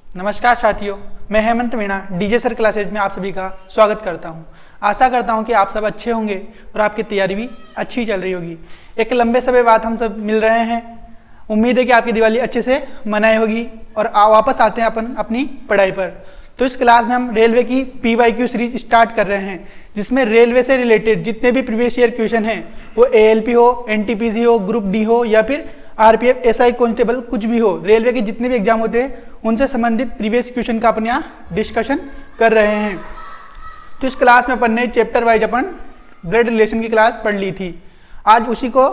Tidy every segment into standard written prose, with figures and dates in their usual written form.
नमस्कार साथियों, मैं Hemant Meena DJ sir classes में आप सभी का स्वागत करता हूं। आशा करता हूं कि आप सब अच्छे होंगे और आपकी तैयारी भी अच्छी चल रही होगी। एक लंबे समय बाद हम सब मिल रहे हैं। उम्मीद है कि आपकी दिवाली अच्छे से मनाई होगी और वापस आते हैं अपन अपनी पढ़ाई पर। तो इस क्लास में हम रेलवे की PYQ सीरीज स्टार्ट कर रहे हैं, जिसमें रेलवे से रिलेटेड जितने भी प्रीवियस ईयर क्वेश्चन हैं, वो ALP हो, NTPC हो, ग्रुप D हो या फिर RPF SI कांस्टेबल कुछ भी हो, रेलवे के जितने भी एग्जाम होते हैं उनसे संबंधित प्रीवियस क्वेश्चन का अपन यहाँ डिस्कशन कर रहे हैं। तो इस क्लास में अपन ने चैप्टर वाइज अपन ब्लड रिलेशन की क्लास पढ़ ली थी। आज उसी को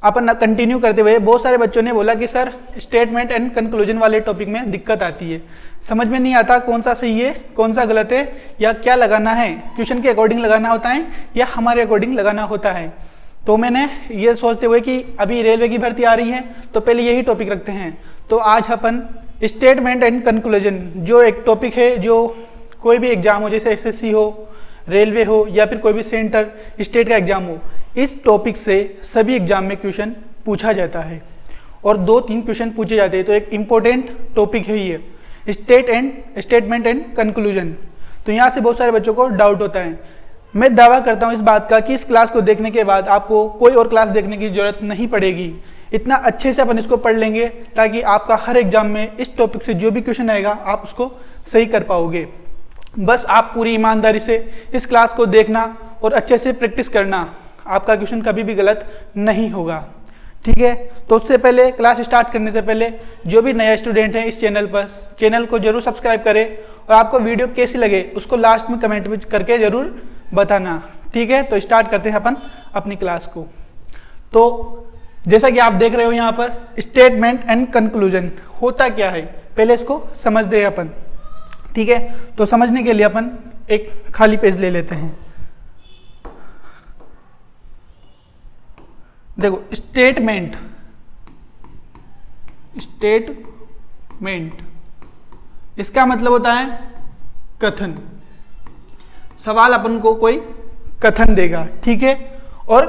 अपन कंटिन्यू करते हुए बहुत सारे बच्चों ने बोला कि सर स्टेटमेंट एंड कंक्लूजन वाले टॉपिक में दिक्कत आती है, समझ में नहीं आता कौन सा सही है कौन सा गलत है, या क्या लगाना है, क्वेश्चन के अकॉर्डिंग लगाना होता है या हमारे अकॉर्डिंग लगाना होता है। तो मैंने ये सोचते हुए कि अभी रेलवे की भर्ती आ रही है तो पहले यही टॉपिक रखते हैं। तो आज अपन स्टेटमेंट एंड कंक्लूजन जो एक टॉपिक है, जो कोई भी एग्जाम हो, जैसे SSC हो, रेलवे हो या फिर कोई भी सेंटर स्टेट का एग्जाम हो, इस टॉपिक से सभी एग्जाम में क्वेश्चन पूछा जाता है और 2-3 क्वेश्चन पूछे जाते हैं। तो एक इम्पोर्टेंट टॉपिक है ये स्टेटमेंट एंड कंक्लूजन। तो यहाँ से बहुत सारे बच्चों को डाउट होता है। मैं दावा करता हूँ इस बात का कि इस क्लास को देखने के बाद आपको कोई और क्लास देखने की जरूरत नहीं पड़ेगी। इतना अच्छे से अपन इसको पढ़ लेंगे ताकि आपका हर एग्जाम में इस टॉपिक से जो भी क्वेश्चन आएगा आप उसको सही कर पाओगे। बस आप पूरी ईमानदारी से इस क्लास को देखना और अच्छे से प्रैक्टिस करना, आपका क्वेश्चन कभी भी गलत नहीं होगा। ठीक है, तो उससे पहले क्लास स्टार्ट करने से पहले जो भी नया स्टूडेंट है इस चैनल पर, चैनल को जरूर सब्सक्राइब करें और आपको वीडियो कैसी लगे उसको लास्ट में कमेंट में करके जरूर बताना। ठीक है, तो स्टार्ट करते हैं अपन अपनी क्लास को। तो जैसा कि आप देख रहे हो यहाँ पर स्टेटमेंट एंड कंक्लूजन होता क्या है, पहले इसको समझते हैं अपन। ठीक है, तो समझने के लिए अपन एक खाली पेज ले लेते हैं। देखो स्टेटमेंट इसका मतलब होता है कथन। सवाल अपन को कोई कथन देगा, ठीक है, और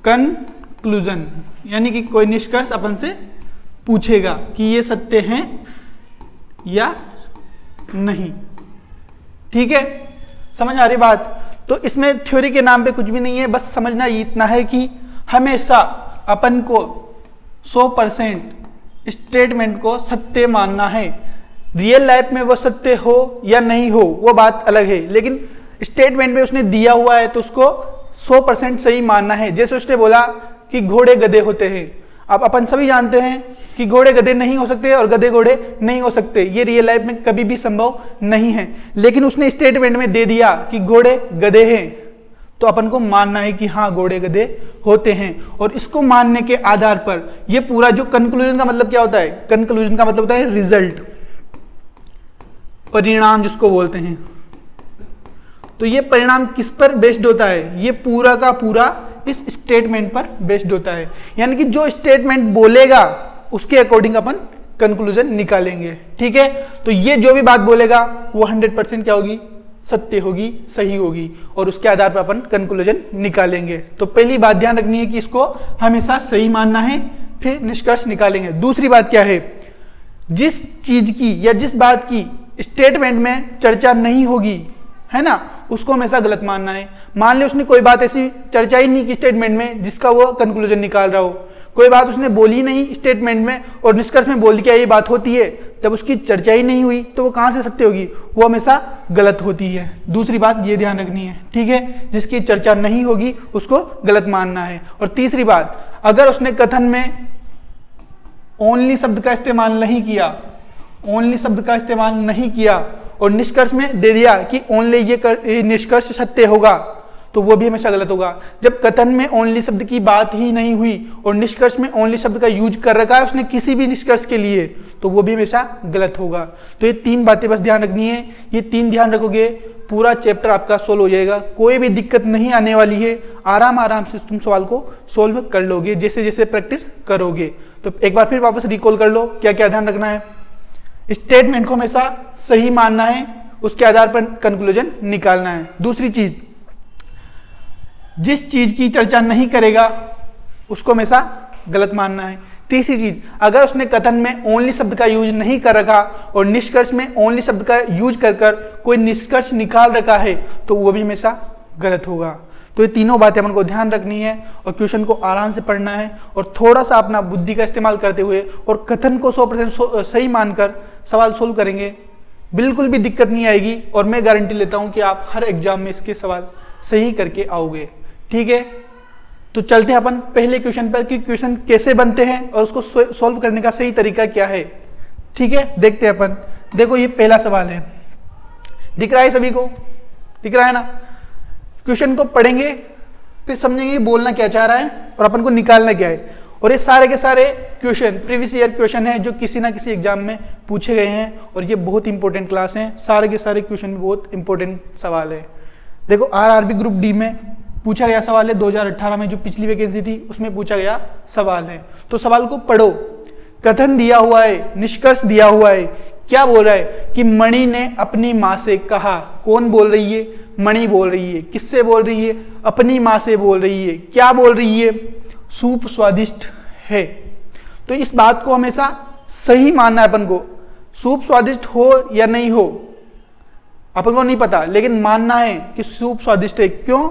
कंक्लूजन यानी कि कोई निष्कर्ष अपन से पूछेगा कि ये सत्य है या नहीं। ठीक है, समझ आ रही बात। तो इसमें थ्योरी के नाम पे कुछ भी नहीं है, बस समझना इतना है कि हमेशा अपन को 100% स्टेटमेंट को सत्य मानना है। रियल लाइफ में वो सत्य हो या नहीं हो वो बात अलग है, लेकिन स्टेटमेंट में उसने दिया हुआ है तो उसको 100% सही मानना है। जैसे उसने बोला कि घोड़े गधे होते हैं, अब अपन सभी जानते हैं कि घोड़े गधे नहीं हो सकते और गधे घोड़े नहीं हो सकते, ये रियल लाइफ में कभी भी संभव नहीं है। लेकिन उसने स्टेटमेंट में दे दिया कि घोड़े गधे हैं, तो अपन को मानना है कि हाँ घोड़े गधे होते हैं। और इसको मानने के आधार पर ये पूरा जो कंक्लूजन का मतलब क्या होता है, कंक्लूजन का मतलब होता है रिजल्ट, परिणाम जिसको बोलते हैं। तो ये परिणाम किस पर बेस्ड होता है, ये पूरा का पूरा इस स्टेटमेंट पर बेस्ड होता है। यानी कि जो स्टेटमेंट बोलेगा उसके अकॉर्डिंग अपन कंक्लूजन निकालेंगे। ठीक है, तो ये जो भी बात बोलेगा वो 100% क्या होगी, सत्य होगी, सही होगी, और उसके आधार पर अपन कंक्लूजन निकालेंगे। तो पहली बात ध्यान रखनी है कि इसको हमेशा सही मानना है, फिर निष्कर्ष निकालेंगे। दूसरी बात क्या है, जिस चीज की या जिस बात की स्टेटमेंट में चर्चा नहीं होगी, है ना, उसको हमेशा गलत मानना है। मान ले उसने कोई बात ऐसी चर्चा ही नहीं की स्टेटमेंट में जिसका वो कंक्लूजन निकाल रहा हो, कोई बात उसने बोली नहीं स्टेटमेंट में और निष्कर्ष में बोल दिया ये बात होती है, जब उसकी चर्चा ही नहीं हुई तो वो कहाँ से सत्य होगी, वो हमेशा गलत होती है। दूसरी बात ये ध्यान रखनी है। ठीक है, जिसकी चर्चा नहीं होगी उसको गलत मानना है। और तीसरी बात, अगर उसने कथन में ओनली शब्द का इस्तेमाल नहीं किया, ओनली शब्द का इस्तेमाल नहीं किया और निष्कर्ष में दे दिया कि ओनली ये निष्कर्ष सत्य होगा, तो वो भी हमेशा गलत होगा। जब कथन में ओनली शब्द की बात ही नहीं हुई और निष्कर्ष में ओनली शब्द का यूज कर रखा है उसने किसी भी निष्कर्ष के लिए, तो वो भी हमेशा गलत होगा। तो ये 3 बातें बस ध्यान रखनी है। ये 3 ध्यान रखोगे पूरा चैप्टर आपका सोल्व हो जाएगा, कोई भी दिक्कत नहीं आने वाली है। आराम से तुम सवाल को सोल्व कर लोगे जैसे जैसे प्रैक्टिस करोगे। तो एक बार फिर वापस रिकॉल कर लो क्या क्या ध्यान रखना है। स्टेटमेंट को हमेशा सही मानना है, उसके आधार पर कंक्लूजन निकालना है। दूसरी चीज, जिस चीज की चर्चा नहीं करेगा उसको हमेशा गलत मानना है। तीसरी चीज, अगर उसने कथन में ओनली शब्द का यूज नहीं कर रखा और निष्कर्ष में ओनली शब्द का यूज कर कर कोई निष्कर्ष निकाल रखा है तो वो भी हमेशा गलत होगा। तो ये तीनों बातें अपन को ध्यान रखनी है और क्वेश्चन को आराम से पढ़ना है और थोड़ा सा अपना बुद्धि का इस्तेमाल करते हुए और कथन को 100% सही मानकर सवाल सोल्व करेंगे, बिल्कुल भी दिक्कत नहीं आएगी और मैं गारंटी लेता हूं कि आप हर एग्जाम में इसके सवाल सही करके आओगे। ठीक है, तो चलते हैं अपन पहले क्वेश्चन पर कि क्वेश्चन कैसे बनते हैं और उसको सॉल्व करने का सही तरीका क्या है। ठीक है, देखते हैं अपन। देखो ये पहला सवाल है, दिख रहा है सभी को, दिख रहा है ना। क्वेश्चन को पढ़ेंगे फिर समझेंगे बोलना क्या चाह रहा है और अपन को निकालना क्या है। और ये सारे के सारे क्वेश्चन प्रीवियस ईयर क्वेश्चन है जो किसी ना किसी एग्जाम में पूछे गए हैं और ये बहुत इंपॉर्टेंट क्लास हैं। सारे के सारे क्वेश्चन बहुत इंपॉर्टेंट सवाल है। देखो आरआरबी ग्रुप डी में पूछा गया सवाल है, 2018 में जो पिछली वैकेंसी थी उसमें पूछा गया सवाल है। तो सवाल को पढ़ो, कथन दिया हुआ है, निष्कर्ष दिया हुआ है, क्या बोल रहा है कि मणि ने अपनी माँ से कहा। कौन बोल रही है? मणि बोल रही है। किससे बोल रही है? अपनी माँ से बोल रही है। क्या बोल रही है? सूप स्वादिष्ट है। तो इस बात को हमेशा सही मानना है अपन को। सूप स्वादिष्ट हो या नहीं हो अपन को नहीं पता, लेकिन मानना है कि सूप स्वादिष्ट है। क्यों?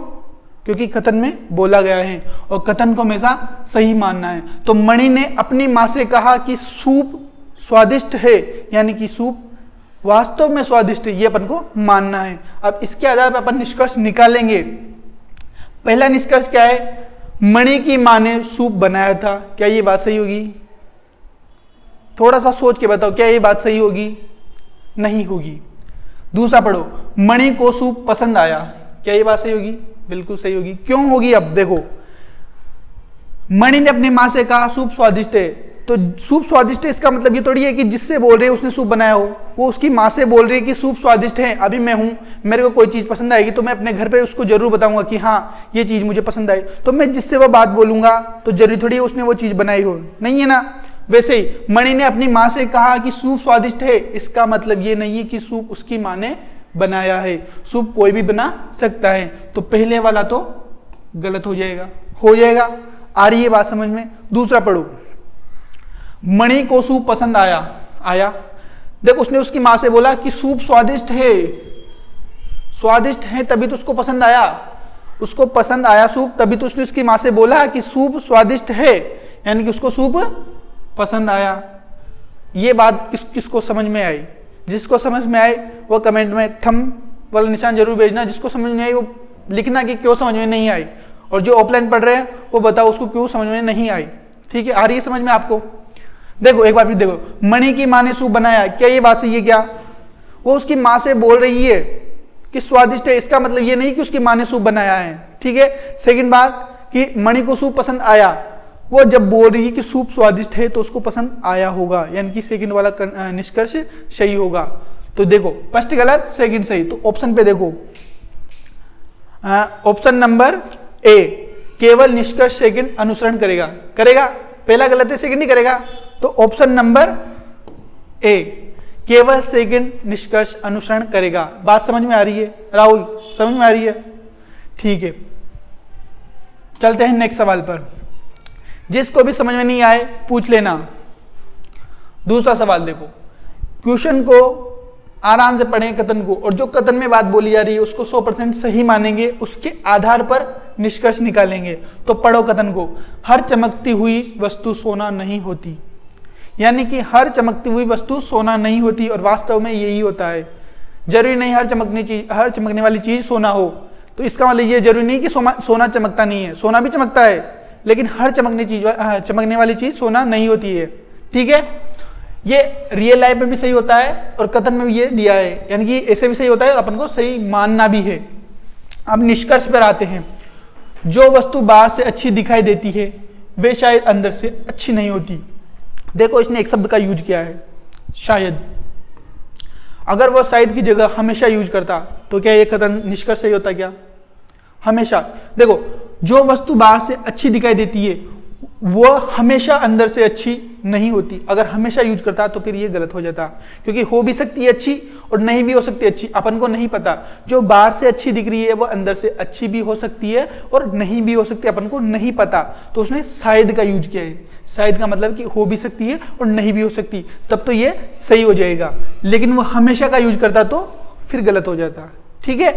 क्योंकि कथन में बोला गया है और कथन को हमेशा सही मानना है। तो मणि ने अपनी माँ से कहा कि सूप स्वादिष्ट है, यानी कि सूप वास्तव में स्वादिष्ट है, ये अपन को मानना है। अब इसके आधार पर अपन निष्कर्ष निकालेंगे। पहला निष्कर्ष क्या है? मणि की माँ ने सूप बनाया था। क्या ये बात सही होगी? थोड़ा सा सोच के बताओ, क्या ये बात सही होगी? नहीं होगी। दूसरा पढ़ो, मणि को सूप पसंद आया। क्या ये बात सही होगी? बिल्कुल सही होगी। क्यों होगी? अब देखो, मणि ने अपनी माँ से कहा सूप स्वादिष्ट है, तो सूप स्वादिष्ट है इसका मतलब ये थोड़ी है कि जिससे बोल रहे हैं उसने सूप बनाया हो। वो उसकी माँ से बोल रही है कि सूप स्वादिष्ट है। अभी मैं हूं, मेरे को कोई चीज पसंद आएगी तो मैं अपने घर पे उसको जरूर बताऊंगा कि हाँ ये चीज मुझे पसंद आई। तो मैं जिससे वो बात बोलूंगा तो जरूरी थोड़ी है उसने वो चीज बनाई हो, नहीं है ना। वैसे ही मणि ने अपनी माँ से कहा कि सूप स्वादिष्ट है, इसका मतलब ये नहीं है कि सूप उसकी माँ ने बनाया है। सूप कोई भी बना सकता है। तो पहले वाला तो गलत हो जाएगा। आ रही है बात समझ में? दूसरा पढ़ो, मणि को सूप पसंद आया। देखो उसने उसकी माँ से बोला कि सूप स्वादिष्ट है तभी तो उसको पसंद आया। उसको पसंद आया सूप, तभी तो उसने उसकी माँ से बोला कि सूप स्वादिष्ट है, यानी कि उसको सूप पसंद आया। ये बात किसको समझ में आई? जिसको समझ में आए वो कमेंट में थंब वाला निशान जरूर भेजना। जिसको समझ में आई वो लिखना कि क्यों समझ में नहीं आई, और जो ऑफलाइन पढ़ रहे हैं वो बताओ उसको क्यों समझ में नहीं आई। ठीक है, आ रही है समझ में आपको? देखो एक बार फिर देखो, मणि की माँ ने सूप बनाया। क्या ये बात सही है? क्या वो उसकी माँ से बोल रही है कि स्वादिष्ट है, इसका मतलब ये नहीं कि उसकी माँ ने सूप बनाया है। ठीक है। सेकंड बात कि मणि को सूप पसंद आया, वो जब बोल रही है कि सूप स्वादिष्ट है तो उसको पसंद आया होगा, यानी कि सेकंड वाला निष्कर्ष सही होगा। तो देखो फर्स्ट गलत, सेकंड सही। तो ऑप्शन पे देखो, ऑप्शन नंबर ए, केवल निष्कर्ष सेकंड अनुसरण करेगा। पहला गलत है, सेकंड नहीं करेगा। तो ऑप्शन नंबर ए, केवल सेकंड निष्कर्ष अनुसरण करेगा। बात समझ में आ रही है राहुल? समझ में आ रही है? ठीक है, चलते हैं नेक्स्ट सवाल पर। जिसको भी समझ में नहीं आए पूछ लेना। दूसरा सवाल देखो, क्वेश्चन को आराम से पढ़ें कथन को, और जो कथन में बात बोली जा रही है उसको 100% सही मानेंगे, उसके आधार पर निष्कर्ष निकालेंगे। तो पढ़ो कथन को, हर चमकती हुई वस्तु सोना नहीं होती। यानी कि हर चमकती हुई वस्तु सोना नहीं होती, और वास्तव में यही होता है। जरूरी नहीं हर चमकने वाली चीज सोना हो। तो इसका मतलब ये जरूरी नहीं कि सोना चमकता नहीं है, सोना भी चमकता है, लेकिन हर चमकने वाली चीज सोना नहीं होती है। ठीक है, ये रियल लाइफ में भी सही होता है और कथन में भी ये दिया है, यानी कि ऐसे भी सही होता है और अपन को सही मानना भी है। अब निष्कर्ष पर आते हैं। जो वस्तु बाहर से अच्छी दिखाई देती है वे शायद अंदर से अच्छी नहीं होती। देखो इसने एक शब्द का यूज किया है, शायद। अगर वो शायद की जगह हमेशा यूज करता तो क्या ये कथन निष्कर्ष सही होता? क्या हमेशा? देखो जो वस्तु बाहर से अच्छी दिखाई देती है वो हमेशा अंदर से अच्छी नहीं होती। अगर हमेशा यूज करता तो फिर ये गलत हो जाता, क्योंकि हो भी सकती है अच्छी और नहीं भी हो सकती अच्छी, अपन को नहीं पता। जो बाहर से अच्छी दिख रही है वो अंदर से अच्छी भी हो सकती है और नहीं भी हो सकती, अपन को नहीं पता। तो उसने शायद का यूज किया है। शायद का मतलब कि हो भी सकती है और नहीं भी हो सकती, तब तो ये सही हो जाएगा। लेकिन वो हमेशा का यूज करता तो फिर गलत हो जाता। ठीक है,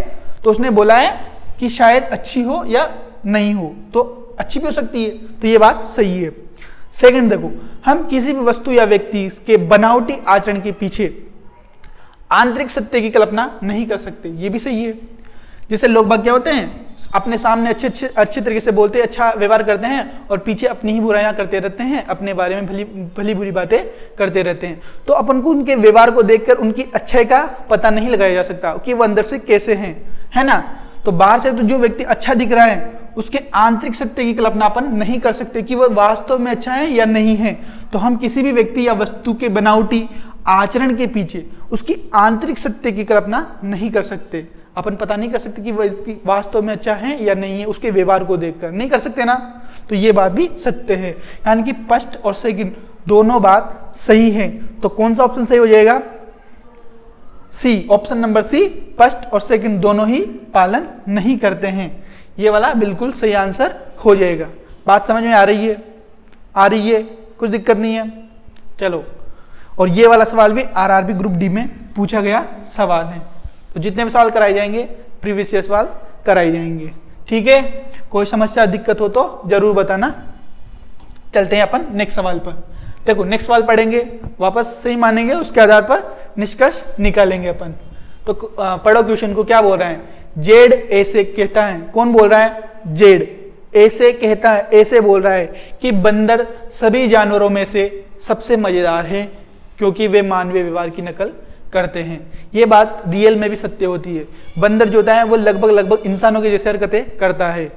तो उसने बोला है कि शायद अच्छी हो या नहीं हो, तो अच्छी भी हो सकती है, तो ये बात सही है। सेकंड देखो, हम किसी भी वस्तु या व्यक्ति के बनावटी आचरण के पीछे आंतरिक सत्य की कल्पना नहीं कर सकते, ये भी सही है। जैसे लोग बाग क्या होते हैं, अपने सामने अच्छे तरीके से बोलते, अच्छा व्यवहार करते हैं और पीछे अपनी ही बुराइयां करते रहते हैं, अपने बारे में भली बुरी बातें करते रहते हैं। तो अपन को उनके व्यवहार को देखकर उनकी अच्छाई का पता नहीं लगाया जा सकता कि वो अंदर से कैसे हैं, है ना। तो बाहर से तो जो व्यक्ति अच्छा दिख रहा है उसके आंतरिक सत्य की कल्पना अपन नहीं कर सकते कि वह वास्तव में अच्छा है या नहीं है। तो हम किसी भी व्यक्ति या वस्तु के बनावटी आचरण के पीछे उसकी आंतरिक सत्य की कल्पना नहीं कर सकते। अपन पता नहीं कर सकते कि वह वास्तव में अच्छा है या नहीं है, उसके व्यवहार को देखकर नहीं कर सकते ना। तो ये बात भी सत्य है, यानी कि फर्स्ट और सेकंड दोनों बात सही है। तो कौन सा ऑप्शन सही हो जाएगा? सी, ऑप्शन नंबर सी, फर्स्ट और सेकंड दोनों ही पालन नहीं करते हैं। ये वाला बिल्कुल सही आंसर हो जाएगा। बात समझ में आ रही है? आ रही है, कुछ दिक्कत नहीं है। चलो, और ये वाला सवाल भी आरआरबी ग्रुप डी में पूछा गया सवाल है। तो जितने भी सवाल कराए जाएंगे प्रीवियस ईयर सवाल कराए जाएंगे। ठीक है, कोई समस्या दिक्कत हो तो जरूर बताना। चलते हैं अपन नेक्स्ट सवाल पर। देखो, नेक्स्ट सवाल पढ़ेंगे, वापस सही मानेंगे, उसके आधार पर निष्कर्ष निकालेंगे अपन। तो पढ़ो क्वेश्चन को, क्या बोल रहे हैं? जेड ऐसे कहता है, कौन बोल रहा है? जेड ऐसे कहता है, ऐसे बोल रहा है कि बंदर सभी जानवरों में से सबसे मजेदार है क्योंकि वे मानवीय व्यवहार की नकल करते हैं। ये बात रियल में भी सत्य होती है। बंदर जो होता है वो लगभग इंसानों की जैसे हरकतें करता है।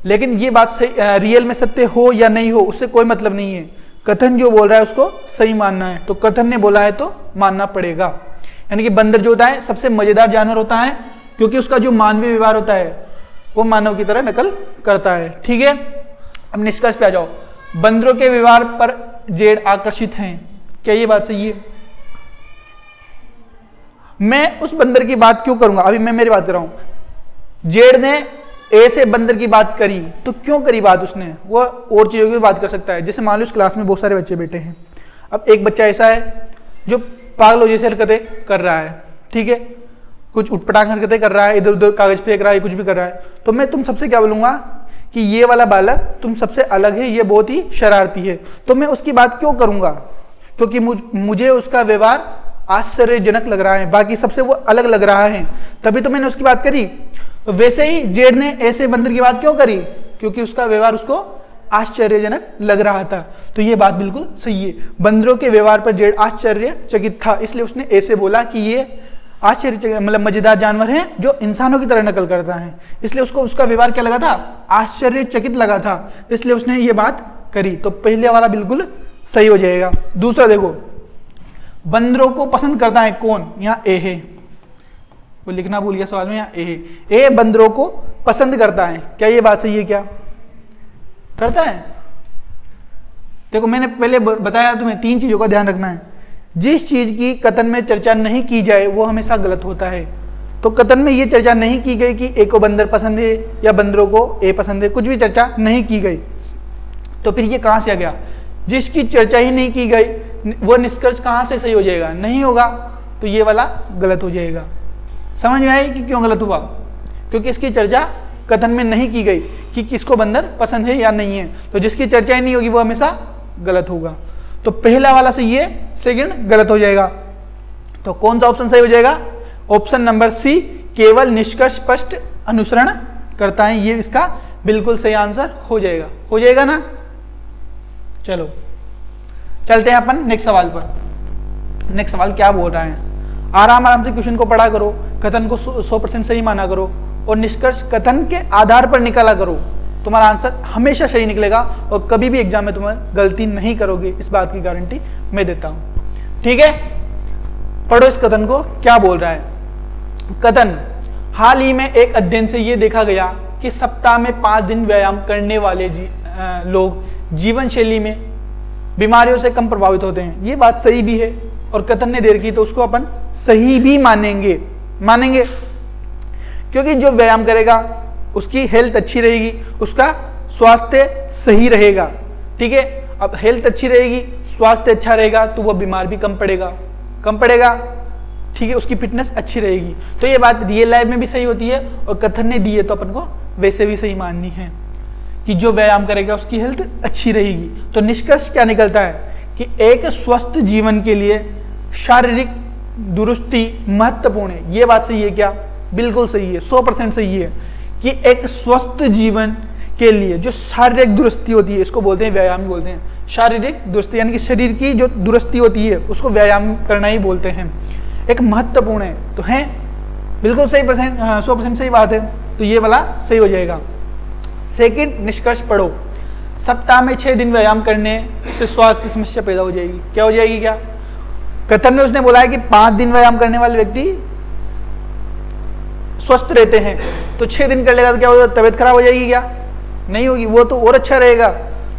लेकिन ये बात सही रियल में सत्य हो या नहीं हो उससे कोई मतलब नहीं है। कथन जो बोल रहा है उसको सही मानना है, तो कथन ने बोला है तो मानना पड़ेगा। यानी कि बंदर जो होता है सबसे मजेदार जानवर होता है क्योंकि उसका जो मानवीय व्यवहार होता है वो मानव की तरह नकल करता है। ठीक है, अब निष्कर्ष पे आ जाओ। बंदरों के व्यवहार पर जेड आकर्षित हैं, क्या ये बात सही है? मैं उस बंदर की बात क्यों करूंगा? अभी मैं मेरी बात कर रहा हूं। जेड ने ऐसे बंदर की बात करी तो क्यों करी बात उसने? वो और चीजों की बात कर सकता है। जैसे मान लो इस क्लास में बहुत सारे बच्चे बैठे हैं, अब एक बच्चा ऐसा है जो पागलों जैसे हरकतें कर रहा है, ठीक है, कुछ उटपटांग हरकतें कर रहा है, इधर उधर कागज फेंक रहा है, कुछ भी कर रहा है, तो मैं तुम सबसे क्या बोलूंगा कि ये वाला बालक तुम सबसे अलग है, ये बहुत ही शरारती है। तो मैं उसकी बात क्यों करूंगा? क्योंकि मुझे उसका व्यवहार आश्चर्यजनक लग रहा है, बाकी सबसे वो अलग लग रहा है, तभी तो मैंने उसकी बात करी। तो वैसे ही जेड ने ऐसे बंदर की बात क्यों करी? क्योंकि उसका व्यवहार उसको आश्चर्यजनक लग रहा था। तो ये बात बिल्कुल सही है। बंदरों के व्यवहार पर जेड आश्चर्यचकित था, इसलिए उसने ऐसे बोला कि ये आश्चर्यचकित मतलब मजेदार जानवर है जो इंसानों की तरह नकल करता है, इसलिए उसको उसका व्यवहार क्या लगा था? आश्चर्यचकित लगा था, इसलिए उसने ये बात करी। तो पहले वाला बिल्कुल सही हो जाएगा। दूसरा देखो, बंदरों को पसंद करता है कौन? यहाँ ए है, वो लिखना भूल गया सवाल में, यहाँ ए है। ए बंदरों को पसंद करता है, क्या ये बात सही है? क्या करता है? देखो मैंने पहले बताया तुम्हें, तीन चीजों का ध्यान रखना है। जिस चीज की कथन में चर्चा नहीं की जाए वो हमेशा गलत होता है। तो कथन में ये चर्चा नहीं की गई कि ए को बंदर पसंद है या बंदरों को ए पसंद है, कुछ भी चर्चा नहीं की गई, तो फिर ये कहां से आ गया? जिसकी चर्चा ही नहीं की गई वो निष्कर्ष कहां से सही हो जाएगा? नहीं होगा, तो ये वाला गलत हो जाएगा। समझ में आई कि क्यों गलत हुआ? क्योंकि इसकी चर्चा कथन में नहीं की गई कि किसको बंदर पसंद है या नहीं है, तो जिसकी चर्चा ही नहीं होगी वो हमेशा गलत होगा। तो पहला वाला सही है, सेकंड गलत हो जाएगा। तो कौन सा ऑप्शन सही हो जाएगा? ऑप्शन नंबर सी, केवल निष्कर्ष स्पष्ट अनुसरण करता है, ये इसका बिल्कुल सही आंसर हो जाएगा। हो जाएगा ना? चलो चलते हैं अपन नेक्स्ट सवाल पर। नेक्स्ट सवाल क्या बोल रहा है? आराम आराम से क्वेश्चन को पढ़ा करो, कथन को 100% सही माना करो और निष्कर्ष कथन के आधार पर निकाला करो। तुम्हारा आंसर हमेशा सही निकलेगा और कभी भी एग्जाम में तुम्हें गलती नहीं करोगे, इस बात की गारंटी मैं देता हूं। ठीक है, पढ़ो इस कथन को, क्या बोल रहा है? कथन, हाल ही में एक अध्ययन से यह देखा गया कि सप्ताह में 5 दिन व्यायाम करने वाले लोग जीवन शैली में बीमारियों से कम प्रभावित होते हैं। ये बात सही भी है और कथन ने देर की तो उसको अपन सही भी मानेंगे क्योंकि जो व्यायाम करेगा उसकी हेल्थ अच्छी रहेगी, उसका स्वास्थ्य सही रहेगा। ठीक है, अब हेल्थ अच्छी रहेगी, स्वास्थ्य अच्छा रहेगा तो वह बीमार भी कम पड़ेगा। ठीक है, उसकी फिटनेस अच्छी रहेगी। तो ये बात रियल लाइफ में भी सही होती है और कथन ने दी है तो अपन को वैसे भी सही माननी है कि जो व्यायाम करेगा उसकी हेल्थ अच्छी रहेगी। तो निष्कर्ष क्या निकलता है कि एक स्वस्थ जीवन के लिए शारीरिक दुरुस्ती महत्वपूर्ण है। ये बात सही है क्या? बिल्कुल सही है, 100% सही है कि एक स्वस्थ जीवन के लिए जो शारीरिक दुरुस्ती होती है, इसको बोलते हैं व्यायाम बोलते हैं। शारीरिक दुरुस्ती यानी कि शरीर की जो दुरुस्ती होती है उसको व्यायाम करना ही बोलते हैं। एक महत्वपूर्ण है तो है, बिल्कुल सही 100% सही बात है। तो ये वाला सही हो जाएगा। सेकंड निष्कर्ष पढ़ो, सप्ताह में 6 दिन व्यायाम करने से स्वास्थ्य समस्या पैदा हो जाएगी। क्या हो जाएगी? क्या कथन में उसने बोला है कि 5 दिन व्यायाम करने वाले व्यक्ति स्वस्थ रहते हैं, तो 6 दिन कर लेगा तो क्या होगा? तबीयत खराब हो जाएगी? क्या नहीं होगी, वो तो और अच्छा रहेगा।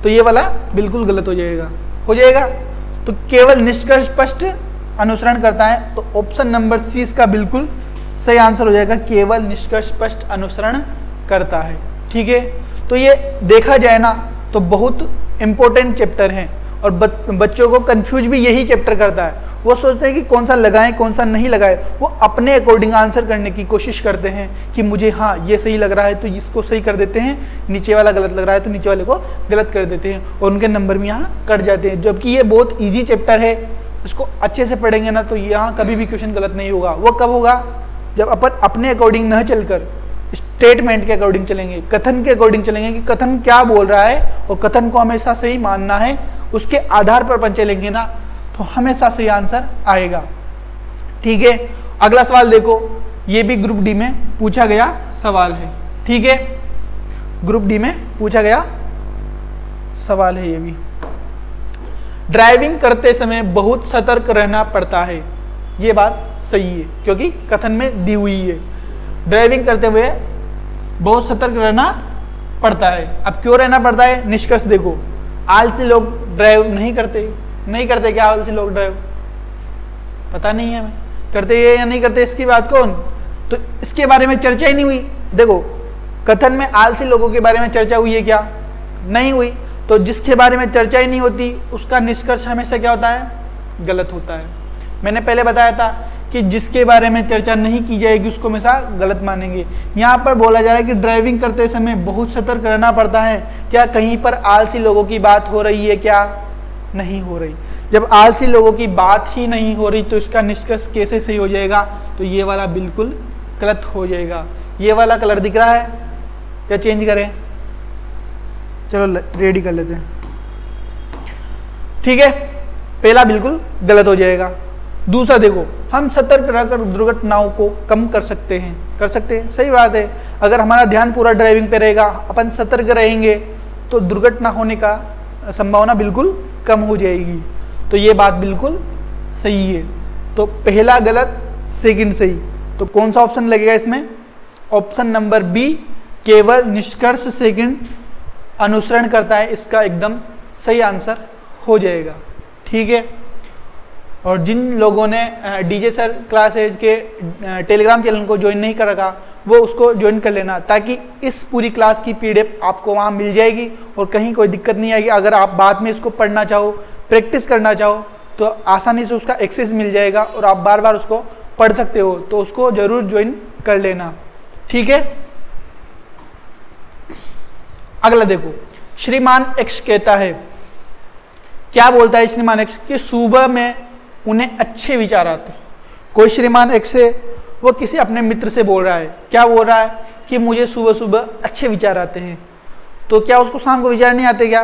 तो ये वाला बिल्कुल गलत हो जाएगा। तो केवल निष्कर्ष स्पष्ट अनुसरण करता है, तो ऑप्शन नंबर सी इसका बिल्कुल सही आंसर हो जाएगा, केवल निष्कर्ष स्पष्ट अनुसरण करता है। ठीक है, तो ये देखा जाए ना तो बहुत इंपॉर्टेंट चैप्टर है और बच्चों को कंफ्यूज भी यही चैप्टर करता है। वो सोचते हैं कि कौन सा लगाएं कौन सा नहीं लगाएं, वो अपने अकॉर्डिंग आंसर करने की कोशिश करते हैं कि मुझे हाँ ये सही लग रहा है तो इसको सही कर देते हैं, नीचे वाला गलत लग रहा है तो नीचे वाले को गलत कर देते हैं और उनके नंबर भी यहाँ कट जाते हैं। जबकि ये बहुत ईजी चैप्टर है, इसको अच्छे से पढ़ेंगे ना तो यहाँ कभी भी क्वेश्चन गलत नहीं होगा। वो कब होगा? जब अपन अपने अकॉर्डिंग न चलकर स्टेटमेंट के अकॉर्डिंग चलेंगे, कथन के अकॉर्डिंग चलेंगे कि कथन क्या बोल रहा है और कथन को हमेशा सही मानना है, उसके आधार पर अपन चलेंगे ना तो हमेशा सही आंसर आएगा। ठीक है, अगला सवाल देखो, ये भी ग्रुप डी में पूछा गया सवाल है। ठीक है, ग्रुप डी में पूछा गया सवाल है ये भी। ड्राइविंग करते समय बहुत सतर्क रहना पड़ता है। ये बात सही है क्योंकि कथन में दी हुई है, ड्राइविंग करते हुए बहुत सतर्क रहना पड़ता है। अब क्यों रहना पड़ता है? निष्कर्ष देखो, आलसी लोग ड्राइव नहीं करते क्या? आलसी लोग ड्राइव पता नहीं है हमें करते हैं या नहीं करते, इसकी बात कौन? तो इसके बारे में चर्चा ही नहीं हुई। देखो कथन में आलसी लोगों के बारे में चर्चा हुई है क्या? नहीं हुई। तो जिसके बारे में चर्चा ही नहीं होती उसका निष्कर्ष हमेशा क्या होता है? गलत होता है। मैंने पहले बताया था कि जिसके बारे में चर्चा नहीं की जाएगी उसको हमेशा गलत मानेंगे। यहाँ पर बोला जा रहा है कि ड्राइविंग करते समय बहुत सतर्क रहना पड़ता है। क्या कहीं पर आलसी लोगों की बात हो रही है? क्या नहीं हो रही। जब आलसी लोगों की बात ही नहीं हो रही तो इसका निष्कर्ष कैसे सही हो जाएगा? तो ये वाला बिल्कुल गलत हो जाएगा। ये वाला कलर दिख रहा है या चेंज करें? चलो रेडी कर लेते हैं। ठीक है, पहला बिल्कुल गलत हो जाएगा। दूसरा देखो, हम सतर्क रहकर दुर्घटनाओं को कम कर सकते हैं। सही बात है। अगर हमारा ध्यान पूरा ड्राइविंग पे रहेगा, अपन सतर्क रहेंगे तो दुर्घटना होने का संभावना बिल्कुल कम हो जाएगी। तो ये बात बिल्कुल सही है। तो पहला गलत, सेकंड सही। तो कौन सा ऑप्शन लगेगा इसमें? ऑप्शन नंबर बी, केवल निष्कर्ष सेकंड अनुसरण करता है, इसका एकदम सही आंसर हो जाएगा। ठीक है, और जिन लोगों ने डीजे सर क्लासेज के टेलीग्राम चैनल को ज्वाइन नहीं कर रखा वो उसको ज्वाइन कर लेना, ताकि इस पूरी क्लास की पीडीएफ आपको वहाँ मिल जाएगी और कहीं कोई दिक्कत नहीं आएगी। अगर आप बाद में इसको पढ़ना चाहो, प्रैक्टिस करना चाहो तो आसानी से उसका एक्सेस मिल जाएगा और आप बार बार उसको पढ़ सकते हो। तो उसको जरूर ज्वाइन कर लेना। ठीक है, अगला देखो, श्रीमान एक्स कहता है, क्या बोलता है श्रीमान एक्स? कि सुबह में उन्हें अच्छे विचार आते हैं। कोई श्रीमान एक्स से वो किसी अपने मित्र से बोल रहा है, क्या बोल रहा है? कि मुझे सुबह सुबह अच्छे विचार आते हैं। तो क्या उसको शाम को विचार नहीं आते? क्या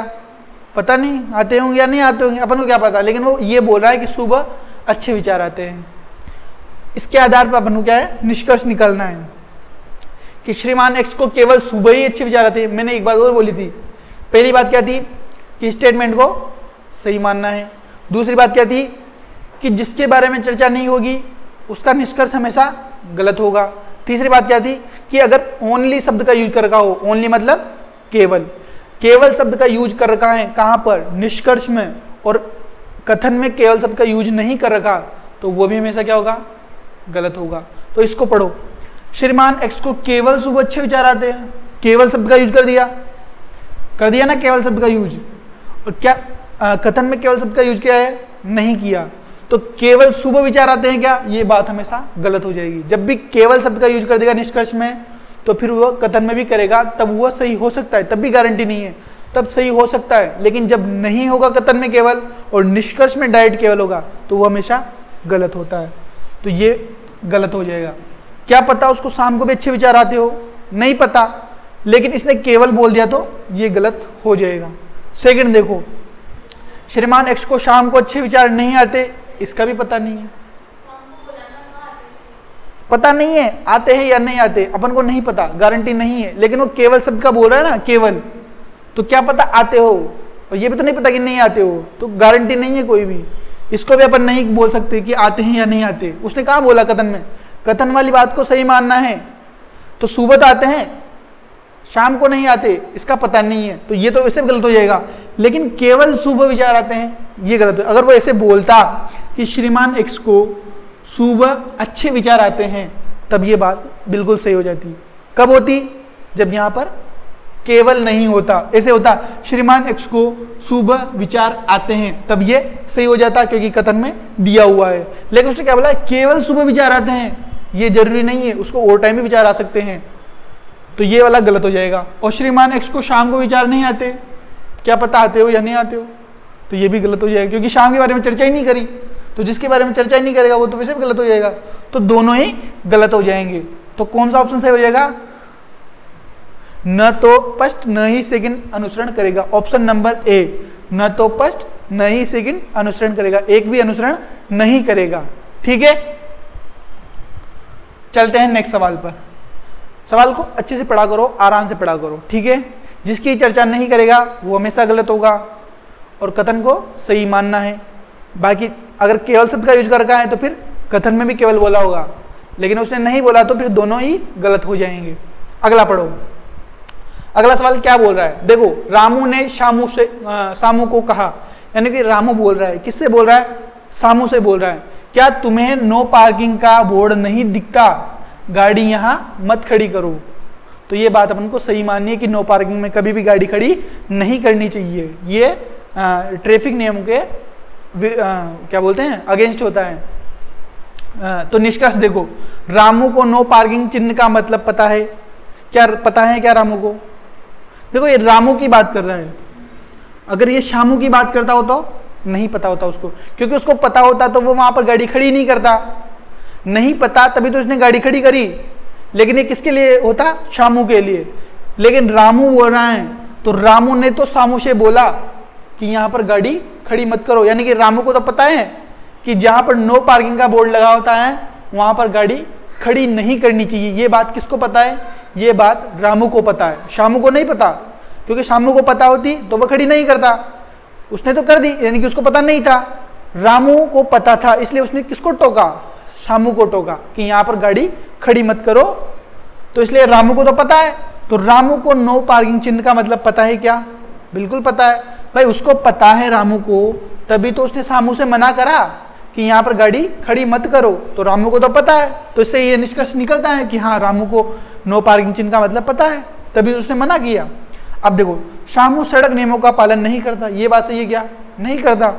पता नहीं, आते होंगे या नहीं आते होंगे, अपन को क्या पता, लेकिन वो ये बोल रहा है कि सुबह अच्छे विचार आते हैं। इसके आधार पर अपन को क्या है? निष्कर्ष निकालना है कि श्रीमान एक्स को केवल सुबह ही अच्छे विचार आते हैं। मैंने एक बात और बोली थी। पहली बात क्या थी? कि स्टेटमेंट को सही मानना है। दूसरी बात क्या थी? कि जिसके बारे में चर्चा नहीं होगी उसका निष्कर्ष हमेशा गलत होगा। तीसरी बात क्या थी? कि अगर ओनली शब्द का यूज कर रखा हो, ओनली मतलब केवल, केवल शब्द का यूज कर रखा है कहां पर, निष्कर्ष में, और कथन में केवल शब्द का यूज नहीं कर रखा, तो वो भी हमेशा क्या होगा, गलत होगा। तो इसको पढ़ो, श्रीमान एक्स को केवल शुभ अच्छे विचार आते हैं, केवल शब्द का यूज कर दिया ना, केवल शब्द का यूज, और क्या कथन में केवल शब्द का यूज किया है, नहीं किया, तो केवल शुभ विचार आते हैं क्या, ये बात हमेशा गलत हो जाएगी। जब भी केवल शब्द का यूज कर देगा निष्कर्ष में, तो फिर वो कथन में भी करेगा, तब वो सही हो सकता है, तब भी गारंटी नहीं है, तब सही हो सकता है, लेकिन जब नहीं होगा कथन में केवल और निष्कर्ष में डायरेक्ट केवल होगा, तो वो हमेशा गलत होता है। तो ये गलत हो जाएगा। क्या पता उसको शाम को भी अच्छे विचार आते हो, नहीं पता, लेकिन इसने केवल बोल दिया तो ये गलत हो जाएगा। सेकंड देखो, श्रीमान एक्स को शाम को अच्छे विचार नहीं आते, इसका भी पता नहीं है, पता नहीं है आते हैं या नहीं आते, अपन को नहीं पता, गारंटी नहीं है, लेकिन वो केवल शब्द का बोल रहा है ना, केवल, तो क्या पता आते हो, और ये भी तो नहीं पता कि नहीं आते हो, तो गारंटी नहीं है कोई भी। इसको भी अपन नहीं बोल सकते कि आते हैं या नहीं आते। उसने कहा बोला कथन में, कथन वाली बात को सही मानना है, तो सुबह आते हैं, शाम को नहीं आते, इसका पता नहीं है, तो ये तो वैसे गलत हो जाएगा। लेकिन केवल शुभ विचार आते हैं, ये गलत है। अगर वो ऐसे बोलता कि श्रीमान एक्स को सुबह अच्छे विचार आते हैं, तब ये बात बिल्कुल सही हो जाती। कब होती, जब यहां पर केवल नहीं होता, ऐसे होता श्रीमान एक्स को सुबह विचार आते हैं, तब ये सही हो जाता, क्योंकि कथन में दिया हुआ है। लेकिन उसने क्या बोला, केवल सुबह विचार आते हैं, ये जरूरी नहीं है, उसको और टाइम भी विचार आ सकते हैं, तो ये वाला गलत हो जाएगा। और श्रीमान एक्स को शाम को विचार नहीं आते, क्या पता आते हो या नहीं आते हो, तो ये भी गलत हो जाएगा, क्योंकि शाम के बारे में चर्चा ही नहीं करी, तो जिसके बारे में चर्चा ही नहीं करेगा वो तो वैसे भी गलत हो जाएगा। तो दोनों ही गलत हो जाएंगे। तो कौन सा ऑप्शन सही हो जाएगा, न तो फर्स्ट न ही सेकंड अनुसरण करेगा, ऑप्शन नंबर ए, न तो फर्स्ट न ही सेकंड अनुसरण करेगा, एक भी अनुसरण नहीं करेगा। ठीक है, चलते हैं नेक्स्ट सवाल पर। सवाल को अच्छे से पढ़ा करो, आराम से पढ़ा करो, ठीक है। जिसकी चर्चा नहीं करेगा वो हमेशा गलत होगा, और कथन को सही मानना है। बाकी अगर केवल शब्द का यूज कर रखा है तो फिर कथन में भी केवल बोला होगा, लेकिन उसने नहीं बोला तो फिर दोनों ही गलत हो जाएंगे। अगला पढ़ो, अगला सवाल क्या बोल रहा है, देखो, रामू ने सामू को कहा, यानी कि रामू बोल रहा है, किससे बोल रहा है, सामू से बोल रहा है, क्या तुम्हें नो पार्किंग का बोर्ड नहीं दिखता, गाड़ी यहां मत खड़ी करो। तो ये बात अपन को सही माननी है कि नो पार्किंग में कभी भी गाड़ी खड़ी नहीं करनी चाहिए, ये ट्रैफिक नियम के क्या बोलते हैं, अगेंस्ट होता है। तो निष्कर्ष देखो, रामू को नो पार्किंग चिन्ह का मतलब पता है, क्या पता है क्या रामू को। देखो ये रामू की बात कर रहा है, अगर ये शामू की बात करता हो तो नहीं पता होता उसको, क्योंकि उसको पता होता तो वो वहां पर गाड़ी खड़ी नहीं करता, नहीं पता तभी तो उसने गाड़ी खड़ी करी, लेकिन ये किसके लिए होता, शामू के लिए। लेकिन रामू बोल रहा है, तो रामू ने तो सामू से बोला कि यहाँ पर गाड़ी खड़ी मत करो, यानी कि रामू को तो पता है कि जहां पर नो पार्किंग का बोर्ड लगा होता है वहां पर गाड़ी खड़ी नहीं करनी चाहिए। ये बात किसको पता है, ये बात रामू को पता है, शामू को नहीं पता, क्योंकि शामू को पता होती तो वह खड़ी नहीं करता, उसने तो कर दी, यानी कि उसको पता नहीं था। रामू को पता था, इसलिए उसने किसको टोका, शामू को टोका कि यहां पर गाड़ी खड़ी मत करो, तो इसलिए रामू को तो पता है। तो रामू को नो पार्किंग चिन्ह का मतलब पता है क्या, बिल्कुल पता है भाई, उसको पता है रामू को, तभी तो उसने सामू से मना करा कि यहाँ पर गाड़ी खड़ी मत करो, तो रामू को तो पता है, तो इससे ये निष्कर्ष निकलता है कि हाँ रामू को नो पार्किंग चिन्ह का मतलब पता है, तभी उसने मना किया। अब देखो, शामू सड़क नियमों का पालन नहीं करता, ये बात सही है क्या, नहीं करता,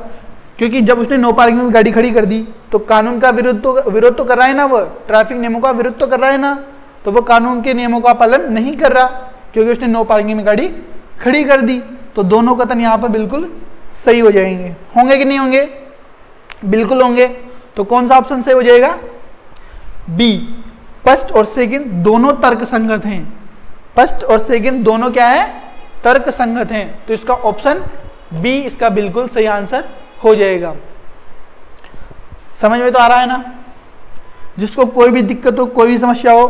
क्योंकि जब उसने नो पार्किंग में गाड़ी खड़ी कर दी तो कानून का विरोध तो कर रहा है ना, वह ट्रैफिक नियमों का विरोध तो कर रहा है ना, तो वह कानून के नियमों का पालन नहीं कर रहा, क्योंकि उसने नो पार्किंग में गाड़ी खड़ी कर दी। तो दोनों कथन यहाँ पर बिल्कुल सही हो जाएंगे, होंगे कि नहीं होंगे, बिल्कुल होंगे। तो कौन सा ऑप्शन सही हो जाएगा, बी, फर्स्ट और सेकंड दोनों तर्क संगत हैं, फर्स्ट और सेकंड दोनों क्या है, तर्क संगत हैं, तो इसका ऑप्शन बी इसका बिल्कुल सही आंसर हो जाएगा। समझ में तो आ रहा है ना। जिसको कोई भी दिक्कत हो, कोई भी समस्या हो,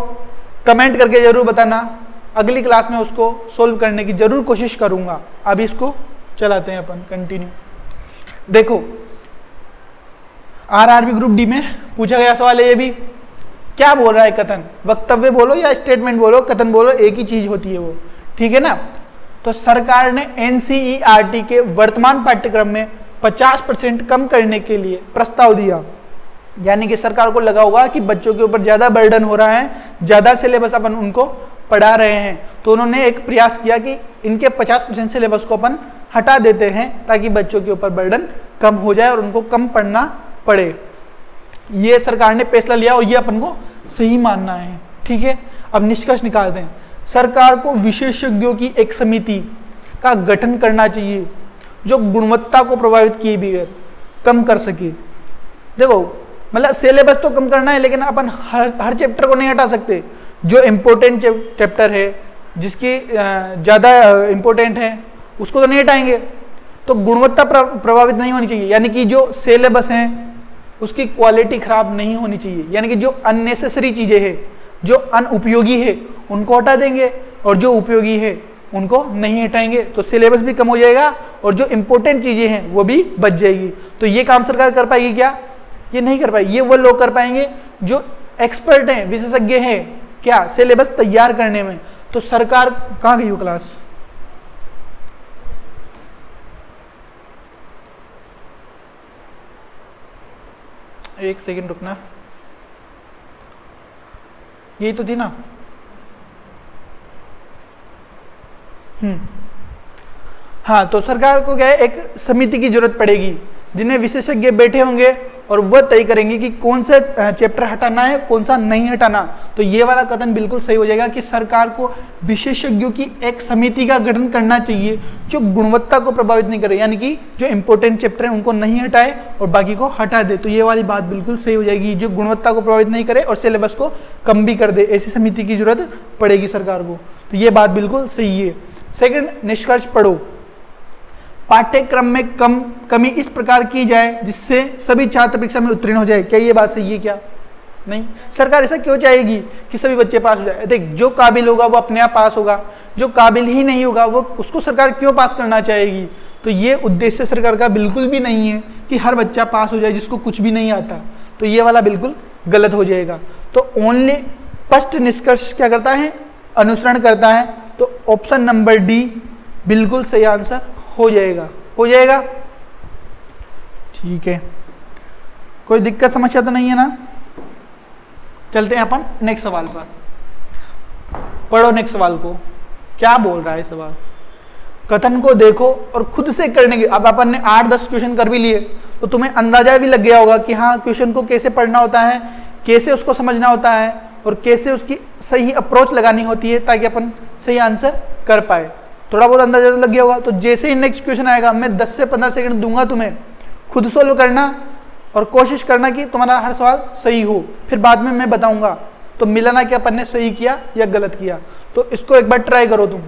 कमेंट करके जरूर बताना, अगली क्लास में उसको सोल्व करने की जरूर कोशिश करूंगा। अभी इसको चलाते हैं अपन कंटिन्यू। देखो, आरआरबी ग्रुप डी में पूछा गया सवाल है, ये भी क्या बोल रहा है, कथन, वक्तव्य बोलो या स्टेटमेंट बोलो, कथन बोलो, एक ही चीज होती है वो, ठीक है ना। तो सरकार ने एनसीईआरटी के वर्तमान पाठ्यक्रम में 50% कम करने के लिए प्रस्ताव दिया। यानी कि सरकार को लगा होगा कि बच्चों के ऊपर ज़्यादा बर्डन हो रहा है, ज़्यादा सिलेबस अपन उनको पढ़ा रहे हैं, तो उन्होंने एक प्रयास किया कि इनके 50% सिलेबस को अपन हटा देते हैं ताकि बच्चों के ऊपर बर्डन कम हो जाए और उनको कम पढ़ना पड़े। ये सरकार ने फैसला लिया और ये अपन को सही मानना है। ठीक है, अब निष्कर्ष निकालते हैं। सरकार को विशेषज्ञों की एक समिति का गठन करना चाहिए जो गुणवत्ता को प्रभावित किए बगैर कम कर सके। देखो, मतलब सिलेबस तो कम करना है, लेकिन अपन हर चैप्टर को नहीं हटा सकते। जो इम्पोर्टेंट चैप्टर है, जिसकी ज़्यादा इम्पोर्टेंट है, उसको तो नहीं हटाएंगे। तो गुणवत्ता प्रभावित नहीं होनी चाहिए, यानी कि जो सिलेबस है उसकी क्वालिटी खराब नहीं होनी चाहिए। यानी कि जो अननेसेसरी चीज़ें हैं, जो अनुपयोगी है, उनको हटा देंगे और जो उपयोगी है उनको नहीं हटाएंगे। तो सिलेबस भी कम हो जाएगा और जो इंपॉर्टेंट चीज़ें हैं वो भी बच जाएगी। तो ये काम सरकार कर पाएगी क्या? ये नहीं कर पाएगी। ये वो लोग कर पाएंगे जो एक्सपर्ट हैं, विशेषज्ञ हैं क्या, सिलेबस तैयार करने में। तो सरकार कहाँ गई वो क्लास? एक सेकंड रुकना, यही तो थी ना। हाँ, तो सरकार को क्या है, एक समिति की जरूरत पड़ेगी जिनमें विशेषज्ञ बैठे होंगे और वह तय करेंगे कि कौन सा चैप्टर हटाना है, कौन सा नहीं हटाना। तो ये वाला कथन बिल्कुल सही हो जाएगा कि सरकार को विशेषज्ञों की एक समिति का गठन करना चाहिए जो गुणवत्ता को प्रभावित नहीं करे, यानी कि जो इंपॉर्टेंट चैप्टर है उनको नहीं हटाए और बाकी को हटा दे। तो ये वाली बात बिल्कुल सही हो जाएगी, जो गुणवत्ता को प्रभावित नहीं करे और सिलेबस को कम भी कर दे। ऐसी समिति की जरूरत पड़ेगी सरकार को। तो ये बात बिल्कुल सही है। सेकंड, निष्कर्ष पढ़ो। पाठ्यक्रम में कमी इस प्रकार की जाए जिससे सभी छात्र परीक्षा में उत्तीर्ण हो जाए। क्या ये बात सही है? क्या नहीं? सरकार ऐसा क्यों चाहेगी कि सभी बच्चे पास हो जाए? देख, जो काबिल होगा वो अपने आप पास होगा, जो काबिल ही नहीं होगा वो उसको सरकार क्यों पास करना चाहेगी? तो ये उद्देश्य सरकार का बिल्कुल भी नहीं है कि हर बच्चा पास हो जाए जिसको कुछ भी नहीं आता। तो ये वाला बिल्कुल गलत हो जाएगा। तो ओनली स्पष्ट निष्कर्ष क्या करता है? अनुसरण करता है। तो ऑप्शन नंबर डी बिल्कुल सही आंसर हो जाएगा। हो जाएगा, ठीक है। कोई दिक्कत समस्या तो नहीं है ना? चलते हैं अपन नेक्स्ट सवाल पर। पढ़ो नेक्स्ट सवाल को, क्या बोल रहा है सवाल। कथन को देखो और खुद से करने की। अब अपन ने 8-10 क्वेश्चन कर भी लिए तो तुम्हें अंदाजा भी लग गया होगा कि हाँ, क्वेश्चन को कैसे पढ़ना होता है, कैसे उसको समझना होता है और कैसे उसकी सही अप्रोच लगानी होती है ताकि अपन सही आंसर कर पाए। थोड़ा बहुत अंदाजा तो लग गया होगा। तो जैसे ही नेक्स्ट क्वेश्चन आएगा मैं 10 से 15 सेकंड दूंगा तुम्हें, खुद सोल्व करना और कोशिश करना कि तुम्हारा हर सवाल सही हो। फिर बाद में मैं बताऊंगा तो मिलाना कि अपन ने सही किया या गलत किया। तो इसको एक बार ट्राई करो तुम।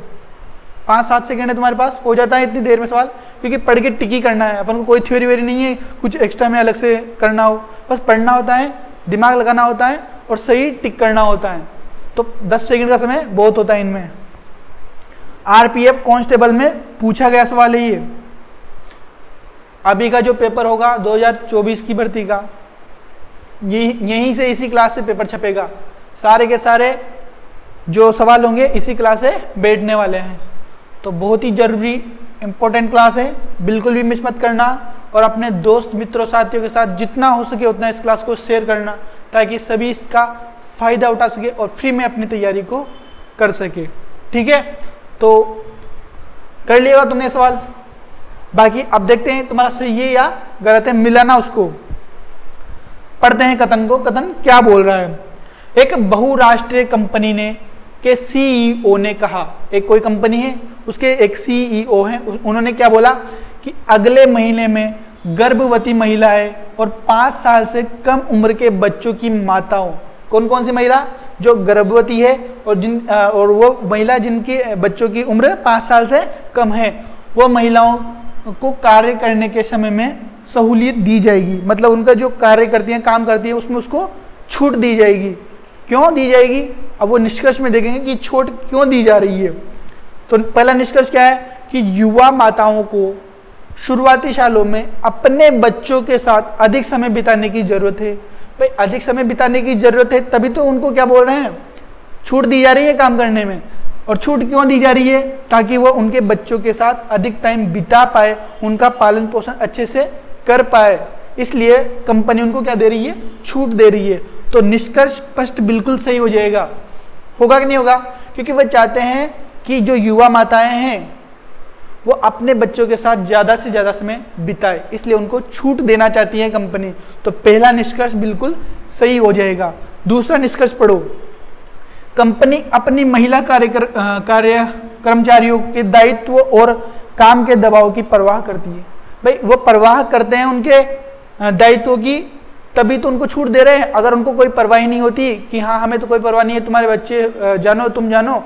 5-7 सेकंड है तुम्हारे पास, हो जाता है इतनी देर में सवाल, क्योंकि पढ़ के टिक ही करना है। अपन को कोई थ्योरी वेरी नहीं है कुछ एक्स्ट्रा में अलग से करना हो, बस पढ़ना होता है, दिमाग लगाना होता है और सही टिक करना होता है। तो 10 सेकंड का समय बहुत होता है इनमें। आरपीएफ कांस्टेबल में पूछा गया सवाल है ये। अभी का जो पेपर होगा 2024 की भर्ती का, यहीं से इसी क्लास से पेपर छपेगा। सारे के सारे जो सवाल होंगे इसी क्लास से बैठने वाले हैं। तो बहुत ही जरूरी इंपॉर्टेंट क्लास है, बिल्कुल भी मिस मत करना। और अपने दोस्त मित्रों साथियों के साथ जितना हो सके उतना इस क्लास को शेयर करना ताकि सभी इसका फायदा उठा सके और फ्री में अपनी तैयारी को कर सके। ठीक है, तो कर लिएगा तुमने सवाल। बाकी अब देखते हैं तुम्हारा सही है या गलत है, मिलाना उसको। पढ़ते हैं कथन को। कथन क्या बोल रहा है? एक बहुराष्ट्रीय कंपनी ने के सीईओ ने कहा, एक कोई कंपनी है उसके एक सीईओ हैं, उन्होंने क्या बोला कि अगले महीने में गर्भवती महिलाएं और 5 साल से कम उम्र के बच्चों की माताओं, कौन कौन सी महिला? जो गर्भवती है और वो महिला जिनके बच्चों की उम्र 5 साल से कम है, वो महिलाओं को कार्य करने के समय में सहूलियत दी जाएगी। मतलब उनका जो कार्य करती हैं, काम करती हैं, उसमें उसको छूट दी जाएगी। क्यों दी जाएगी? अब वो निष्कर्ष में देखेंगे कि छूट क्यों दी जा रही है। तो पहला निष्कर्ष क्या है कि युवा माताओं को शुरुआती सालों में अपने बच्चों के साथ अधिक समय बिताने की जरूरत है। भाई अधिक समय बिताने की जरूरत है तभी तो उनको क्या बोल रहे हैं, छूट दी जा रही है काम करने में। और छूट क्यों दी जा रही है? ताकि वो उनके बच्चों के साथ अधिक टाइम बिता पाए, उनका पालन पोषण अच्छे से कर पाए, इसलिए कंपनी उनको क्या दे रही है? छूट दे रही है। तो निष्कर्ष स्पष्ट बिल्कुल सही हो जाएगा। होगा कि नहीं होगा? क्योंकि वो चाहते हैं कि जो युवा माताएं हैं वो अपने बच्चों के साथ ज़्यादा से ज़्यादा समय बिताए, इसलिए उनको छूट देना चाहती है कंपनी। तो पहला निष्कर्ष बिल्कुल सही हो जाएगा। दूसरा निष्कर्ष पढ़ो, कंपनी अपनी महिला कर्मचारियों के दायित्व और काम के दबाव की परवाह करती है। भाई वो परवाह करते हैं उनके दायित्वों की, तभी तो उनको छूट दे रहे हैं। अगर उनको कोई परवाह ही नहीं होती कि हाँ हमें तो कोई परवाह नहीं है, तुम्हारे बच्चे जानो तुम जानो,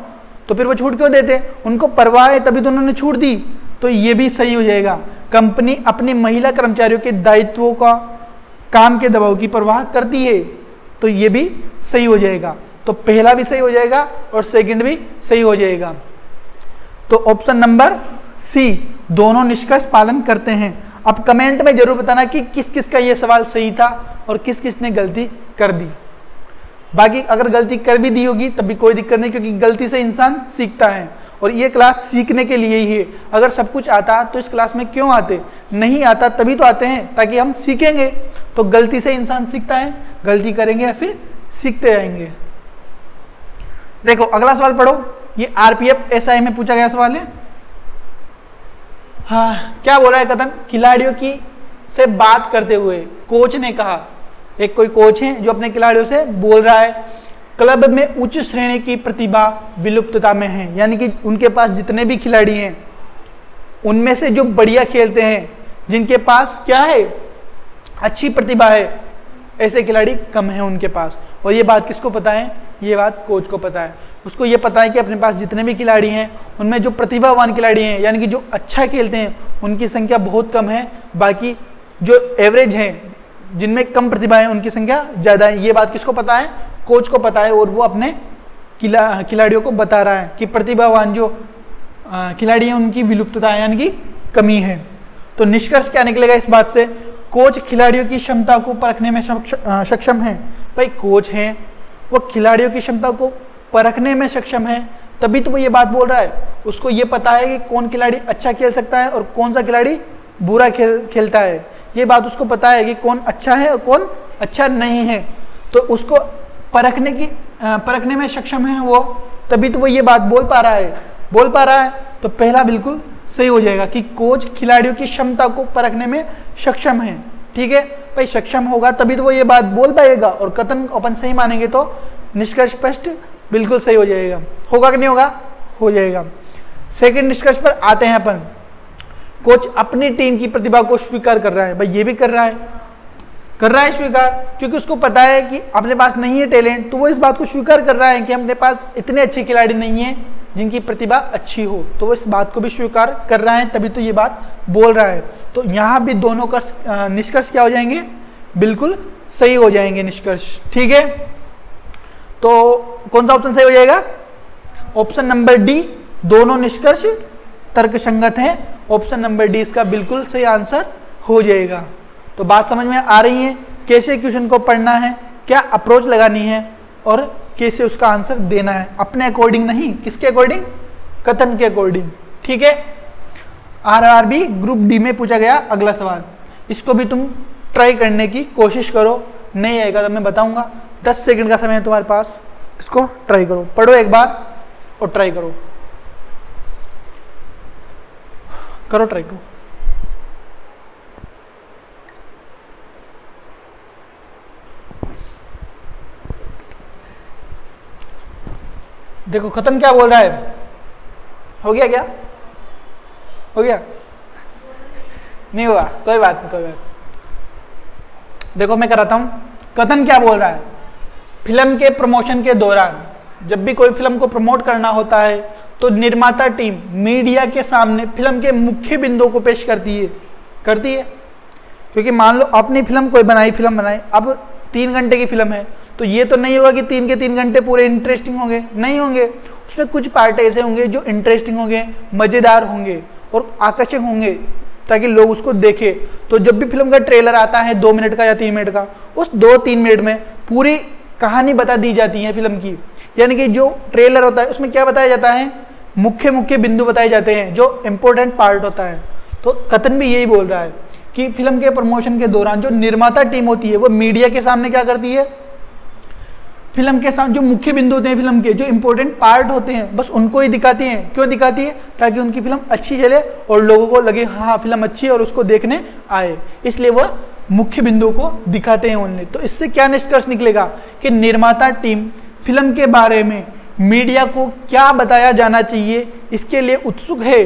तो फिर वो छूट क्यों देते? उनको परवाह है तभी तो उन्होंने छूट दी। तो ये भी सही हो जाएगा। कंपनी अपनी महिला कर्मचारियों के दायित्वों का, काम के दबाव की परवाह करती है, तो ये भी सही हो जाएगा। तो पहला भी सही हो जाएगा और सेकंड भी सही हो जाएगा। तो ऑप्शन नंबर सी, दोनों निष्कर्ष पालन करते हैं। अब कमेंट में जरूर बताना कि किस किस का ये सवाल सही था और किस किस ने गलती कर दी। बाकी अगर गलती कर भी दी होगी तब भी कोई दिक्कत नहीं, क्योंकि गलती से इंसान सीखता है और ये क्लास सीखने के लिए ही है। अगर सब कुछ आता तो इस क्लास में क्यों आते? नहीं आता तभी तो आते हैं ताकि हम सीखेंगे। तो गलती से इंसान सीखता है, गलती करेंगे या फिर सीखते रहेंगे। देखो अगला सवाल पढ़ो, ये आरपीएफ एसआई में पूछा गया सवाल है। हाँ, क्या बोल रहा है कथन? खिलाड़ियों की से बात करते हुए कोच ने कहा, एक कोई कोच है जो अपने खिलाड़ियों से बोल रहा है, क्लब में उच्च श्रेणी की प्रतिभा विलुप्तता में है। यानी कि उनके पास जितने भी खिलाड़ी हैं उनमें से जो बढ़िया खेलते हैं, जिनके पास क्या है? अच्छी प्रतिभा है, ऐसे खिलाड़ी कम है उनके पास। और ये बात किसको पता है? ये बात कोच को पता है। उसको ये पता है कि अपने पास जितने भी खिलाड़ी हैं उनमें जो प्रतिभावान खिलाड़ी हैं, यानी कि जो अच्छा खेलते हैं, उनकी संख्या बहुत कम है। बाकी जो एवरेज हैं, जिनमें कम प्रतिभा है, उनकी संख्या ज़्यादा है। ये बात किसको पता है? कोच को पता है। और वो अपने खिलाड़ियों को बता रहा है कि प्रतिभावान जो खिलाड़ी हैं उनकी विलुप्तता यानी कि कमी है। तो निष्कर्ष क्या निकलेगा इस बात से? कोच खिलाड़ियों की क्षमता को परखने में सक्षम है। भाई कोच हैं, वो खिलाड़ियों की क्षमता को परखने में सक्षम है, तभी तो वो ये बात बोल रहा है। उसको ये पता है कि कौन खिलाड़ी अच्छा खेल सकता है और कौन सा खिलाड़ी बुरा खेलता है। ये बात उसको पता है कि कौन अच्छा है और कौन अच्छा नहीं है। तो उसको परखने में सक्षम है वो, तभी तो वो ये बात बोल पा रहा है। तो पहला बिल्कुल सही हो जाएगा कि कोच खिलाड़ियों की क्षमता को परखने में सक्षम है। ठीक है भाई, सक्षम होगा तभी तो वो ये बात बोल पाएगा। और कथन अपन सही मानेंगे तो निष्कर्ष स्पष्ट बिल्कुल सही हो जाएगा। होगा कि नहीं होगा? हो जाएगा। सेकंड निष्कर्ष पर आते हैं अपन। कोच अपनी टीम की प्रतिभा को स्वीकार कर रहा है। भाई ये भी कर रहा है स्वीकार, क्योंकि उसको पता है कि अपने पास नहीं है टैलेंट, तो वो इस बात को स्वीकार कर रहा है कि अपने पास इतने अच्छे खिलाड़ी नहीं है जिनकी प्रतिभा अच्छी हो। तो वो इस बात को भी स्वीकार कर रहा है, तभी तो ये बात बोल रहा है। तो यहाँ भी दोनों का निष्कर्ष क्या हो जाएंगे? बिल्कुल सही हो जाएंगे निष्कर्ष। ठीक है, तो कौन सा ऑप्शन सही हो जाएगा? ऑप्शन नंबर डी, दोनों निष्कर्ष तर्कसंगत हैं। ऑप्शन नंबर डी इसका बिल्कुल सही आंसर हो जाएगा। तो बात समझ में आ रही है कैसे क्वेश्चन को पढ़ना है, क्या अप्रोच लगानी है और कैसे उसका आंसर देना है, अपने अकॉर्डिंग नहीं, किसके अकॉर्डिंग? कथन के अकॉर्डिंग। ठीक है, आरआरबी ग्रुप डी में पूछा गया अगला सवाल, इसको भी तुम ट्राई करने की कोशिश करो। नहीं आएगा तो मैं बताऊंगा, 10 सेकंड का समय है तुम्हारे पास, इसको ट्राई करो, पढ़ो एक बार और ट्राई करो ट्राई करो। देखो खत्म क्या बोल रहा है? हो गया क्या? हो गया? नहीं हुआ? कोई बात नहीं। देखो मैं कराता हूं, कथन क्या बोल रहा है? फिल्म के प्रमोशन के दौरान जब भी कोई फिल्म को प्रमोट करना होता है तो निर्माता टीम मीडिया के सामने फिल्म के मुख्य बिंदुओं को पेश करती है। क्योंकि मान लो अपनी फिल्म कोई फिल्म बनाई, अब 3 घंटे की फिल्म है, तो ये तो नहीं होगा कि 3 के 3 घंटे पूरे इंटरेस्टिंग होंगे, नहीं होंगे। उसमें कुछ पार्ट ऐसे होंगे जो इंटरेस्टिंग होंगे, मज़ेदार होंगे और आकर्षक होंगे ताकि लोग उसको देखें। तो जब भी फिल्म का ट्रेलर आता है 2 मिनट का या 3 मिनट का, उस 2-3 मिनट में पूरी कहानी बता दी जाती है फिल्म की यानी कि जो ट्रेलर होता है उसमें क्या बताया जाता है, मुख्य मुख्य बिंदु बताए जाते हैं, जो इंपॉर्टेंट पार्ट होता है। तो कथन भी यही बोल रहा है कि फिल्म के प्रमोशन के दौरान जो निर्माता टीम होती है वो मीडिया के सामने क्या करती है, फिल्म के साथ जो मुख्य बिंदु होते हैं, फिल्म के जो इंपॉर्टेंट पार्ट होते हैं, बस उनको ही दिखाती हैं। क्यों दिखाती है? ताकि उनकी फिल्म अच्छी चले और लोगों को लगे हाँ फिल्म अच्छी है और उसको देखने आए, इसलिए वह मुख्य बिंदु को दिखाते हैं उन्हें। तो इससे क्या निष्कर्ष निकलेगा कि निर्माता टीम फिल्म के बारे में मीडिया को क्या बताया जाना चाहिए इसके लिए उत्सुक है,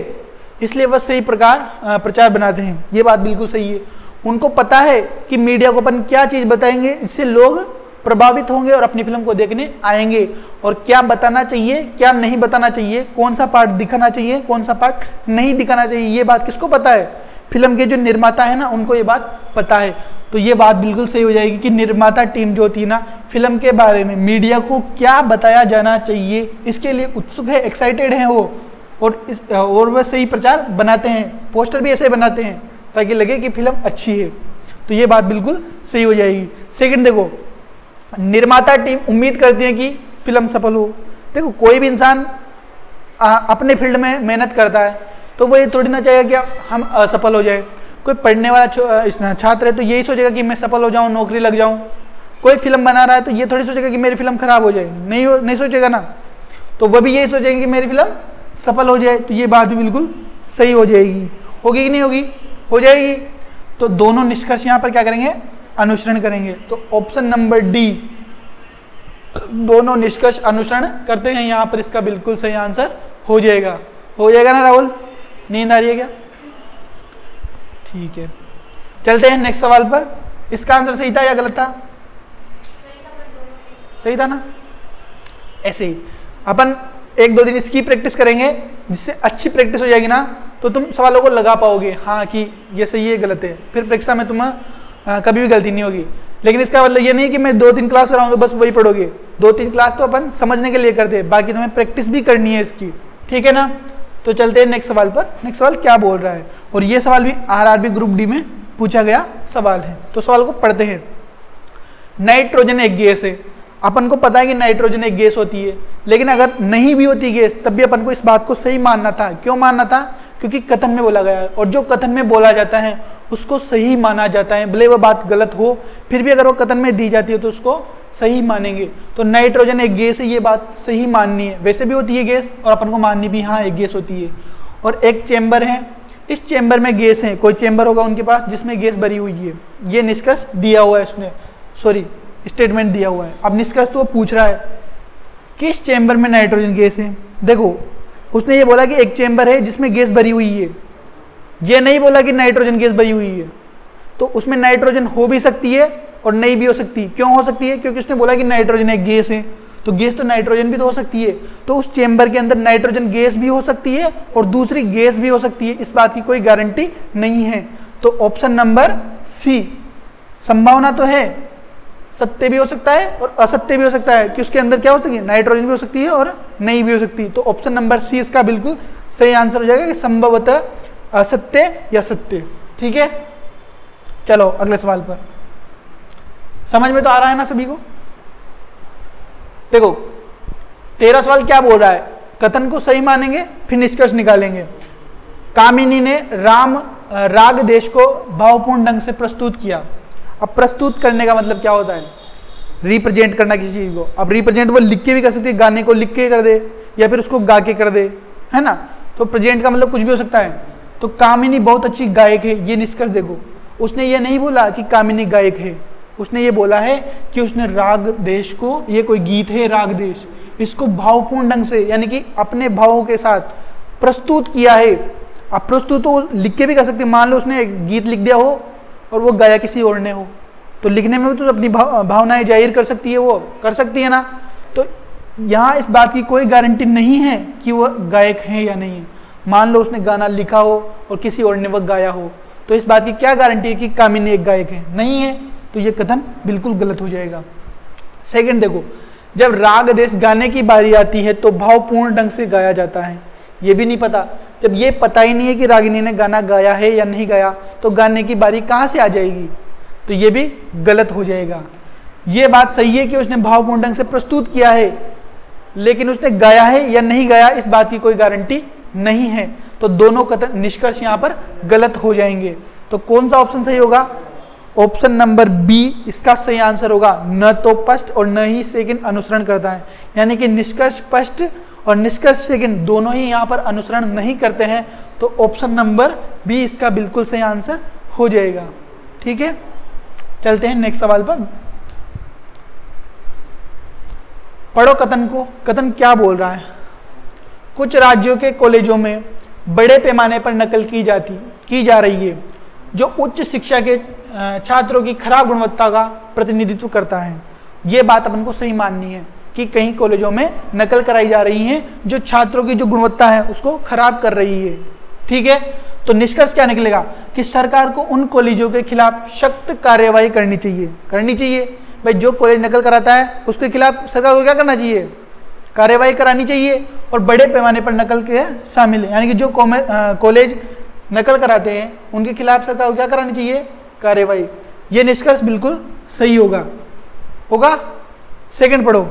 इसलिए वह सही प्रकार प्रचार बनाते हैं। ये बात बिल्कुल सही है। उनको पता है कि मीडिया को अपन क्या चीज़ बताएंगे, इससे लोग प्रभावित होंगे और अपनी फिल्म को देखने आएंगे, और क्या बताना चाहिए क्या नहीं बताना चाहिए, कौन सा पार्ट दिखाना चाहिए कौन सा पार्ट नहीं दिखाना चाहिए, ये बात किसको पता है? फिल्म के जो निर्माता है ना, उनको ये बात पता है। तो ये बात बिल्कुल सही हो जाएगी कि निर्माता टीम जो होती है ना, फिल्म के बारे में मीडिया को क्या बताया जाना चाहिए इसके लिए उत्सुक है, एक्साइटेड है वो, और वह सही प्रचार बनाते हैं, पोस्टर भी ऐसे बनाते हैं ताकि लगे कि फिल्म अच्छी है। तो ये बात बिल्कुल सही हो जाएगी। सेकंड देखो, निर्माता टीम उम्मीद करती है कि फिल्म सफल हो। देखो कोई भी इंसान अपने फील्ड में मेहनत करता है तो वो ये थोड़ी ना चाहेगा कि हम असफल हो जाए। कोई पढ़ने वाला छात्र है तो यही सोचेगा कि मैं सफल हो जाऊं, नौकरी लग जाऊं। कोई फिल्म बना रहा है तो ये थोड़ी सोचेगा कि मेरी फिल्म खराब हो जाए, नहीं सोचेगा ना। तो वह भी यही सोचेंगे कि मेरी फिल्म सफल हो जाए। तो ये बात भी बिल्कुल सही हो जाएगी। होगी कि नहीं होगी? हो जाएगी। तो दोनों निष्कर्ष यहाँ पर क्या करेंगे? अनुसरण करेंगे। तो ऑप्शन नंबर डी, दोनों निष्कर्ष अनुसरण करते हैं, यहाँ पर इसका बिल्कुल सही आंसर हो जाएगा। हो जाएगा ना राहुल? नींद आ रही है क्या? ठीक है, चलते हैं नेक्स्ट सवाल पर। इसका आंसर सही था या गलत था? सही था ना? ऐसे ही अपन 1-2 दिन इसकी प्रैक्टिस करेंगे, जिससे अच्छी प्रैक्टिस हो जाएगी ना, तो तुम सवालों को लगा पाओगे हाँ कि ये सही है गलत है। फिर परीक्षा में तुम्हें कभी भी गलती नहीं होगी। लेकिन इसका मतलब ये नहीं कि मैं 2-3 क्लास कराऊँ तो बस वही पढ़ोगे। 2-3 क्लास तो अपन समझने के लिए करते हैं, बाकी तुम्हें प्रैक्टिस भी करनी है इसकी, ठीक है ना? तो चलते हैं नेक्स्ट सवाल पर। नेक्स्ट सवाल क्या बोल रहा है, और ये सवाल भी आरआरबी ग्रुप डी में पूछा गया सवाल है। तो सवाल को पढ़ते हैं। नाइट्रोजन एक गैस है। अपन को पता है कि नाइट्रोजन एक गैस होती है, लेकिन अगर नहीं भी होती गैस तब भी अपन को इस बात को सही मानना था। क्यों मानना था? क्योंकि कथन में बोला गया है, और जो कथन में बोला जाता है उसको सही माना जाता है, भले वह बात गलत हो, फिर भी अगर वो कथन में दी जाती है तो उसको सही मानेंगे। तो नाइट्रोजन एक गैस है, ये बात सही माननी है। वैसे भी होती है गैस, और अपन को माननी भी हाँ एक गैस होती है। और एक चेंबर है, इस चेंबर में गैस है, कोई चेंबर होगा उनके पास जिसमें गैस भरी हुई है। ये निष्कर्ष दिया हुआ है उसने, सॉरी स्टेटमेंट दिया हुआ है। अब निष्कर्ष तो वो पूछ रहा है कि इस चेंबर में नाइट्रोजन गैस है। देखो उसने ये बोला कि एक चेंबर है जिसमें गैस भरी हुई है, ये नहीं बोला कि नाइट्रोजन गैस भरी हुई है। तो उसमें नाइट्रोजन हो भी सकती है और नहीं भी हो सकती। क्यों हो सकती है? क्योंकि उसने बोला कि नाइट्रोजन एक गैस है, तो गैस तो नाइट्रोजन भी तो हो सकती है। तो उस चेंबर के अंदर नाइट्रोजन गैस भी हो सकती है और दूसरी गैस भी हो सकती है, इस बात की कोई गारंटी नहीं है। तो ऑप्शन नंबर सी, संभावना तो है, सत्य भी हो सकता है और असत्य भी हो सकता है कि उसके अंदर क्या हो सकती है, नाइट्रोजन भी हो सकती है और नहीं भी हो सकती। तो ऑप्शन नंबर सी इसका बिल्कुल सही आंसर हो जाएगा कि संभवतः असत्य या सत्य। ठीक है, चलो अगले सवाल पर। समझ में तो आ रहा है ना सभी को? देखो 13 सवाल क्या बोल रहा है, कथन को सही मानेंगे फिर निष्कर्ष निकालेंगे। कामिनी ने राग देश को भावपूर्ण ढंग से प्रस्तुत किया। अब प्रस्तुत करने का मतलब क्या होता है? रिप्रेजेंट करना किसी चीज को। अब रिप्रेजेंट वो लिख के भी कर सकती है, गाने को लिख के कर दे या फिर उसको गा के कर दे, है ना? तो प्रेजेंट का मतलब कुछ भी हो सकता है। तो कामिनी बहुत अच्छी गायक है, ये निष्कर्ष देखो। उसने ये नहीं बोला कि कामिनी गायक है, उसने ये बोला है कि उसने राग देश को, ये कोई गीत है राग देश, इसको भावपूर्ण ढंग से यानी कि अपने भावों के साथ प्रस्तुत किया है। अब प्रस्तुत तो लिख के भी कर सकते, मान लो उसने गीत लिख दिया हो और वो गाया किसी और ने हो, तो लिखने में भी तो अपनी भावनाएं जाहिर कर सकती है, वो कर सकती है ना। तो यहाँ इस बात की कोई गारंटी नहीं है कि वह गायक है या नहीं है। मान लो उसने गाना लिखा हो और किसी और ने वह गाया हो, तो इस बात की क्या गारंटी है कि कामिनी एक गायक है? नहीं है। तो ये कथन बिल्कुल गलत हो जाएगा। सेकंड देखो, जब राग देश गाने की बारी आती है तो भावपूर्ण ढंग से गाया जाता है, ये भी नहीं पता। जब ये पता ही नहीं है कि रागिनी ने गाना गाया है या नहीं गाया, तो गाने की बारी कहाँ से आ जाएगी? तो ये भी गलत हो जाएगा। ये बात सही है कि उसने भावपूर्ण ढंग से प्रस्तुत किया है, लेकिन उसने गाया है या नहीं गाया इस बात की कोई गारंटी नहीं है। तो दोनों कथन निष्कर्ष यहाँ पर गलत हो जाएंगे। तो कौन सा ऑप्शन सही होगा? ऑप्शन नंबर बी इसका सही आंसर होगा। न तो पस्ट और न ही सेकंड अनुसरण करता है, यानी कि निष्कर्ष पस्ट और निष्कर्ष सेकंड दोनों ही यहाँ पर अनुसरण नहीं करते हैं। तो ऑप्शन नंबर बी इसका बिल्कुल सही आंसर हो जाएगा। ठीक है, चलते हैं नेक्स्ट सवाल पर। पढ़ो कथन को। कथन क्या बोल रहा है? कुछ राज्यों के कॉलेजों में बड़े पैमाने पर नकल की जा रही है, जो उच्च शिक्षा के छात्रों की खराब गुणवत्ता का प्रतिनिधित्व करता है। ये बात अपन को सही माननी है कि कई कॉलेजों में नकल कराई जा रही है जो छात्रों की जो गुणवत्ता है उसको खराब कर रही है। ठीक है, तो निष्कर्ष क्या निकलेगा कि सरकार को उन कॉलेजों के खिलाफ सख्त कार्यवाही करनी चाहिए। भाई जो कॉलेज नकल कराता है उसके खिलाफ सरकार को क्या करना चाहिए? कार्यवाही करानी चाहिए। और बड़े पैमाने पर नकल के शामिल है, यानी कि जो कॉलेज नकल कराते हैं उनके खिलाफ सरकार को क्या करानी चाहिए? कार्यवाही। ये निष्कर्ष बिल्कुल सही होगा। सेकंड पढ़ो।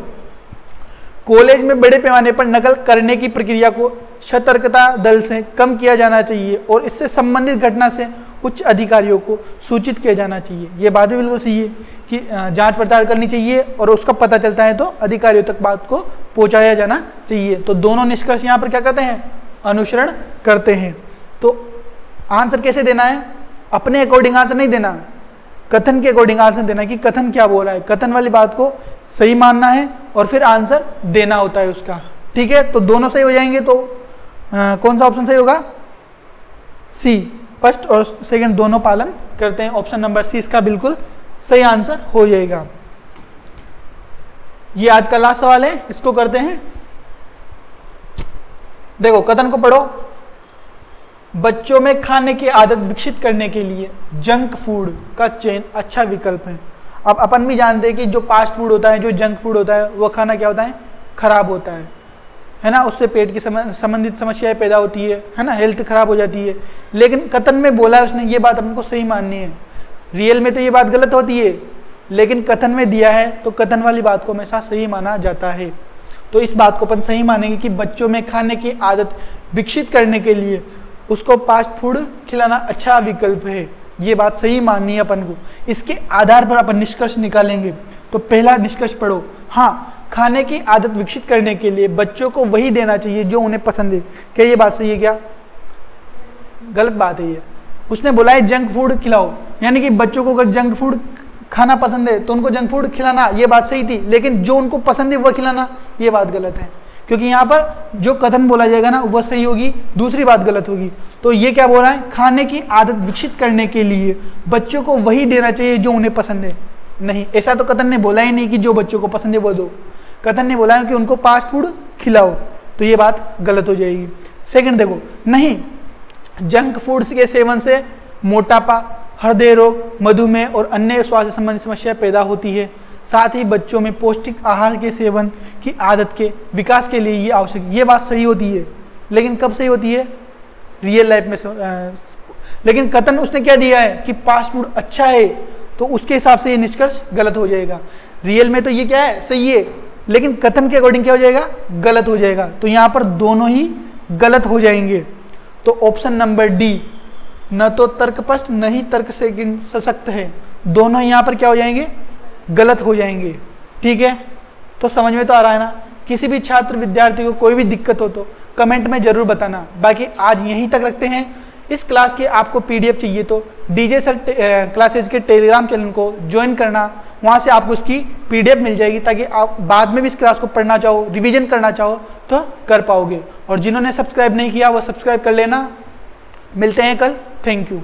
कॉलेज में बड़े पैमाने पर नकल करने की प्रक्रिया को सतर्कता दल से कम किया जाना चाहिए और इससे संबंधित घटना से उच्च अधिकारियों को सूचित किया जाना चाहिए। ये बात भी बिल्कुल सही है कि जांच पड़ताल करनी चाहिए और उसका पता चलता है तो अधिकारियों तक बात को पहुंचाया जाना चाहिए। तो दोनों निष्कर्ष यहाँ पर क्या करते हैं? अनुसरण करते हैं। तो आंसर कैसे देना है? अपने अकॉर्डिंग आंसर नहीं देना, कथन के अकॉर्डिंग आंसर देना कि कथन क्या बोल रहा है। कथन वाली बात को सही मानना है और फिर आंसर देना होता है उसका। ठीक है, तो दोनों सही हो जाएंगे। तो कौन सा ऑप्शन सही होगा? सी, फर्स्ट और सेकंड दोनों पालन करते हैं। ऑप्शन नंबर सी इसका बिल्कुल सही आंसर हो जाएगा। ये आज का लास्ट सवाल है, इसको करते हैं। देखो कथन को पढ़ो। बच्चों में खाने की आदत विकसित करने के लिए जंक फूड का चयन अच्छा विकल्प है। अब अपन भी जानते हैं कि जो फास्ट फूड होता है, जो जंक फूड होता है, वो खाना क्या होता है? खराब होता है ना। उससे पेट की संबंधित समस्याएं पैदा होती है ना, हेल्थ खराब हो जाती है। लेकिन कथन में बोला है उसने, ये बात अपन को सही माननी है। रियल में तो ये बात गलत होती है, लेकिन कथन में दिया है तो कथन वाली बात को हमेशा सही माना जाता है। तो इस बात को अपन सही मानेंगे कि बच्चों में खाने की आदत विकसित करने के लिए उसको फास्ट फूड खिलाना अच्छा विकल्प है। ये बात सही माननी है अपन को। इसके आधार पर अपन निष्कर्ष निकालेंगे। तो पहला निष्कर्ष पढ़ो। हाँ, खाने की आदत विकसित करने के लिए बच्चों को वही देना चाहिए जो उन्हें पसंद है। क्या ये बात सही है? क्या गलत बात है? ये उसने बोला है जंक फूड खिलाओ, यानी कि बच्चों को अगर जंक फूड खाना पसंद है तो उनको जंक फूड खिलाना, ये बात सही थी। लेकिन जो उनको पसंद है वह खिलाना, ये बात गलत है। क्योंकि यहाँ पर जो कथन बोला जाएगा ना वह सही होगी, दूसरी बात गलत होगी। तो ये क्या बोल रहा है? खाने की आदत विकसित करने के लिए बच्चों को वही देना चाहिए जो उन्हें पसंद है। नहीं, ऐसा तो कथन ने बोला ही नहीं कि जो बच्चों को पसंद है वो दो। कथन ने बोला है कि उनको फास्ट फूड खिलाओ, तो ये बात गलत हो जाएगी। सेकंड देखो, नहीं, जंक फूड के सेवन से मोटापा, हृदय रोग, मधुमेह और अन्य स्वास्थ्य संबंधी समस्या पैदा होती है। साथ ही बच्चों में पौष्टिक आहार के सेवन की आदत के विकास के लिए ये आवश्यक, ये बात सही होती है। लेकिन कब सही होती है? रियल लाइफ में। लेकिन कथन उसने क्या दिया है कि फास्ट फूड अच्छा है, तो उसके हिसाब से ये निष्कर्ष गलत हो जाएगा। रियल में तो ये क्या है? सही है, लेकिन कथन के अकॉर्डिंग क्या हो जाएगा? गलत हो जाएगा। तो यहाँ पर दोनों ही गलत हो जाएंगे। तो ऑप्शन नंबर डी, न तो तर्कस्पष्ट न ही तर्क से सशक्त है, दोनों यहाँ पर क्या हो जाएंगे? गलत हो जाएंगे। ठीक है, तो समझ में तो आ रहा है ना? किसी भी छात्र विद्यार्थी को कोई भी दिक्कत हो तो कमेंट में जरूर बताना। बाकी आज यहीं तक रखते हैं। इस क्लास की आपको पीडीएफ चाहिए तो डीजे सर क्लासेज के टेलीग्राम चैनल को ज्वाइन करना, वहाँ से आपको उसकी पीडीएफ मिल जाएगी, ताकि आप बाद में भी इस क्लास को पढ़ना चाहो, रिवीजन करना चाहो तो कर पाओगे। और जिन्होंने सब्सक्राइब नहीं किया वो सब्सक्राइब कर लेना। मिलते हैं कल। Thank you.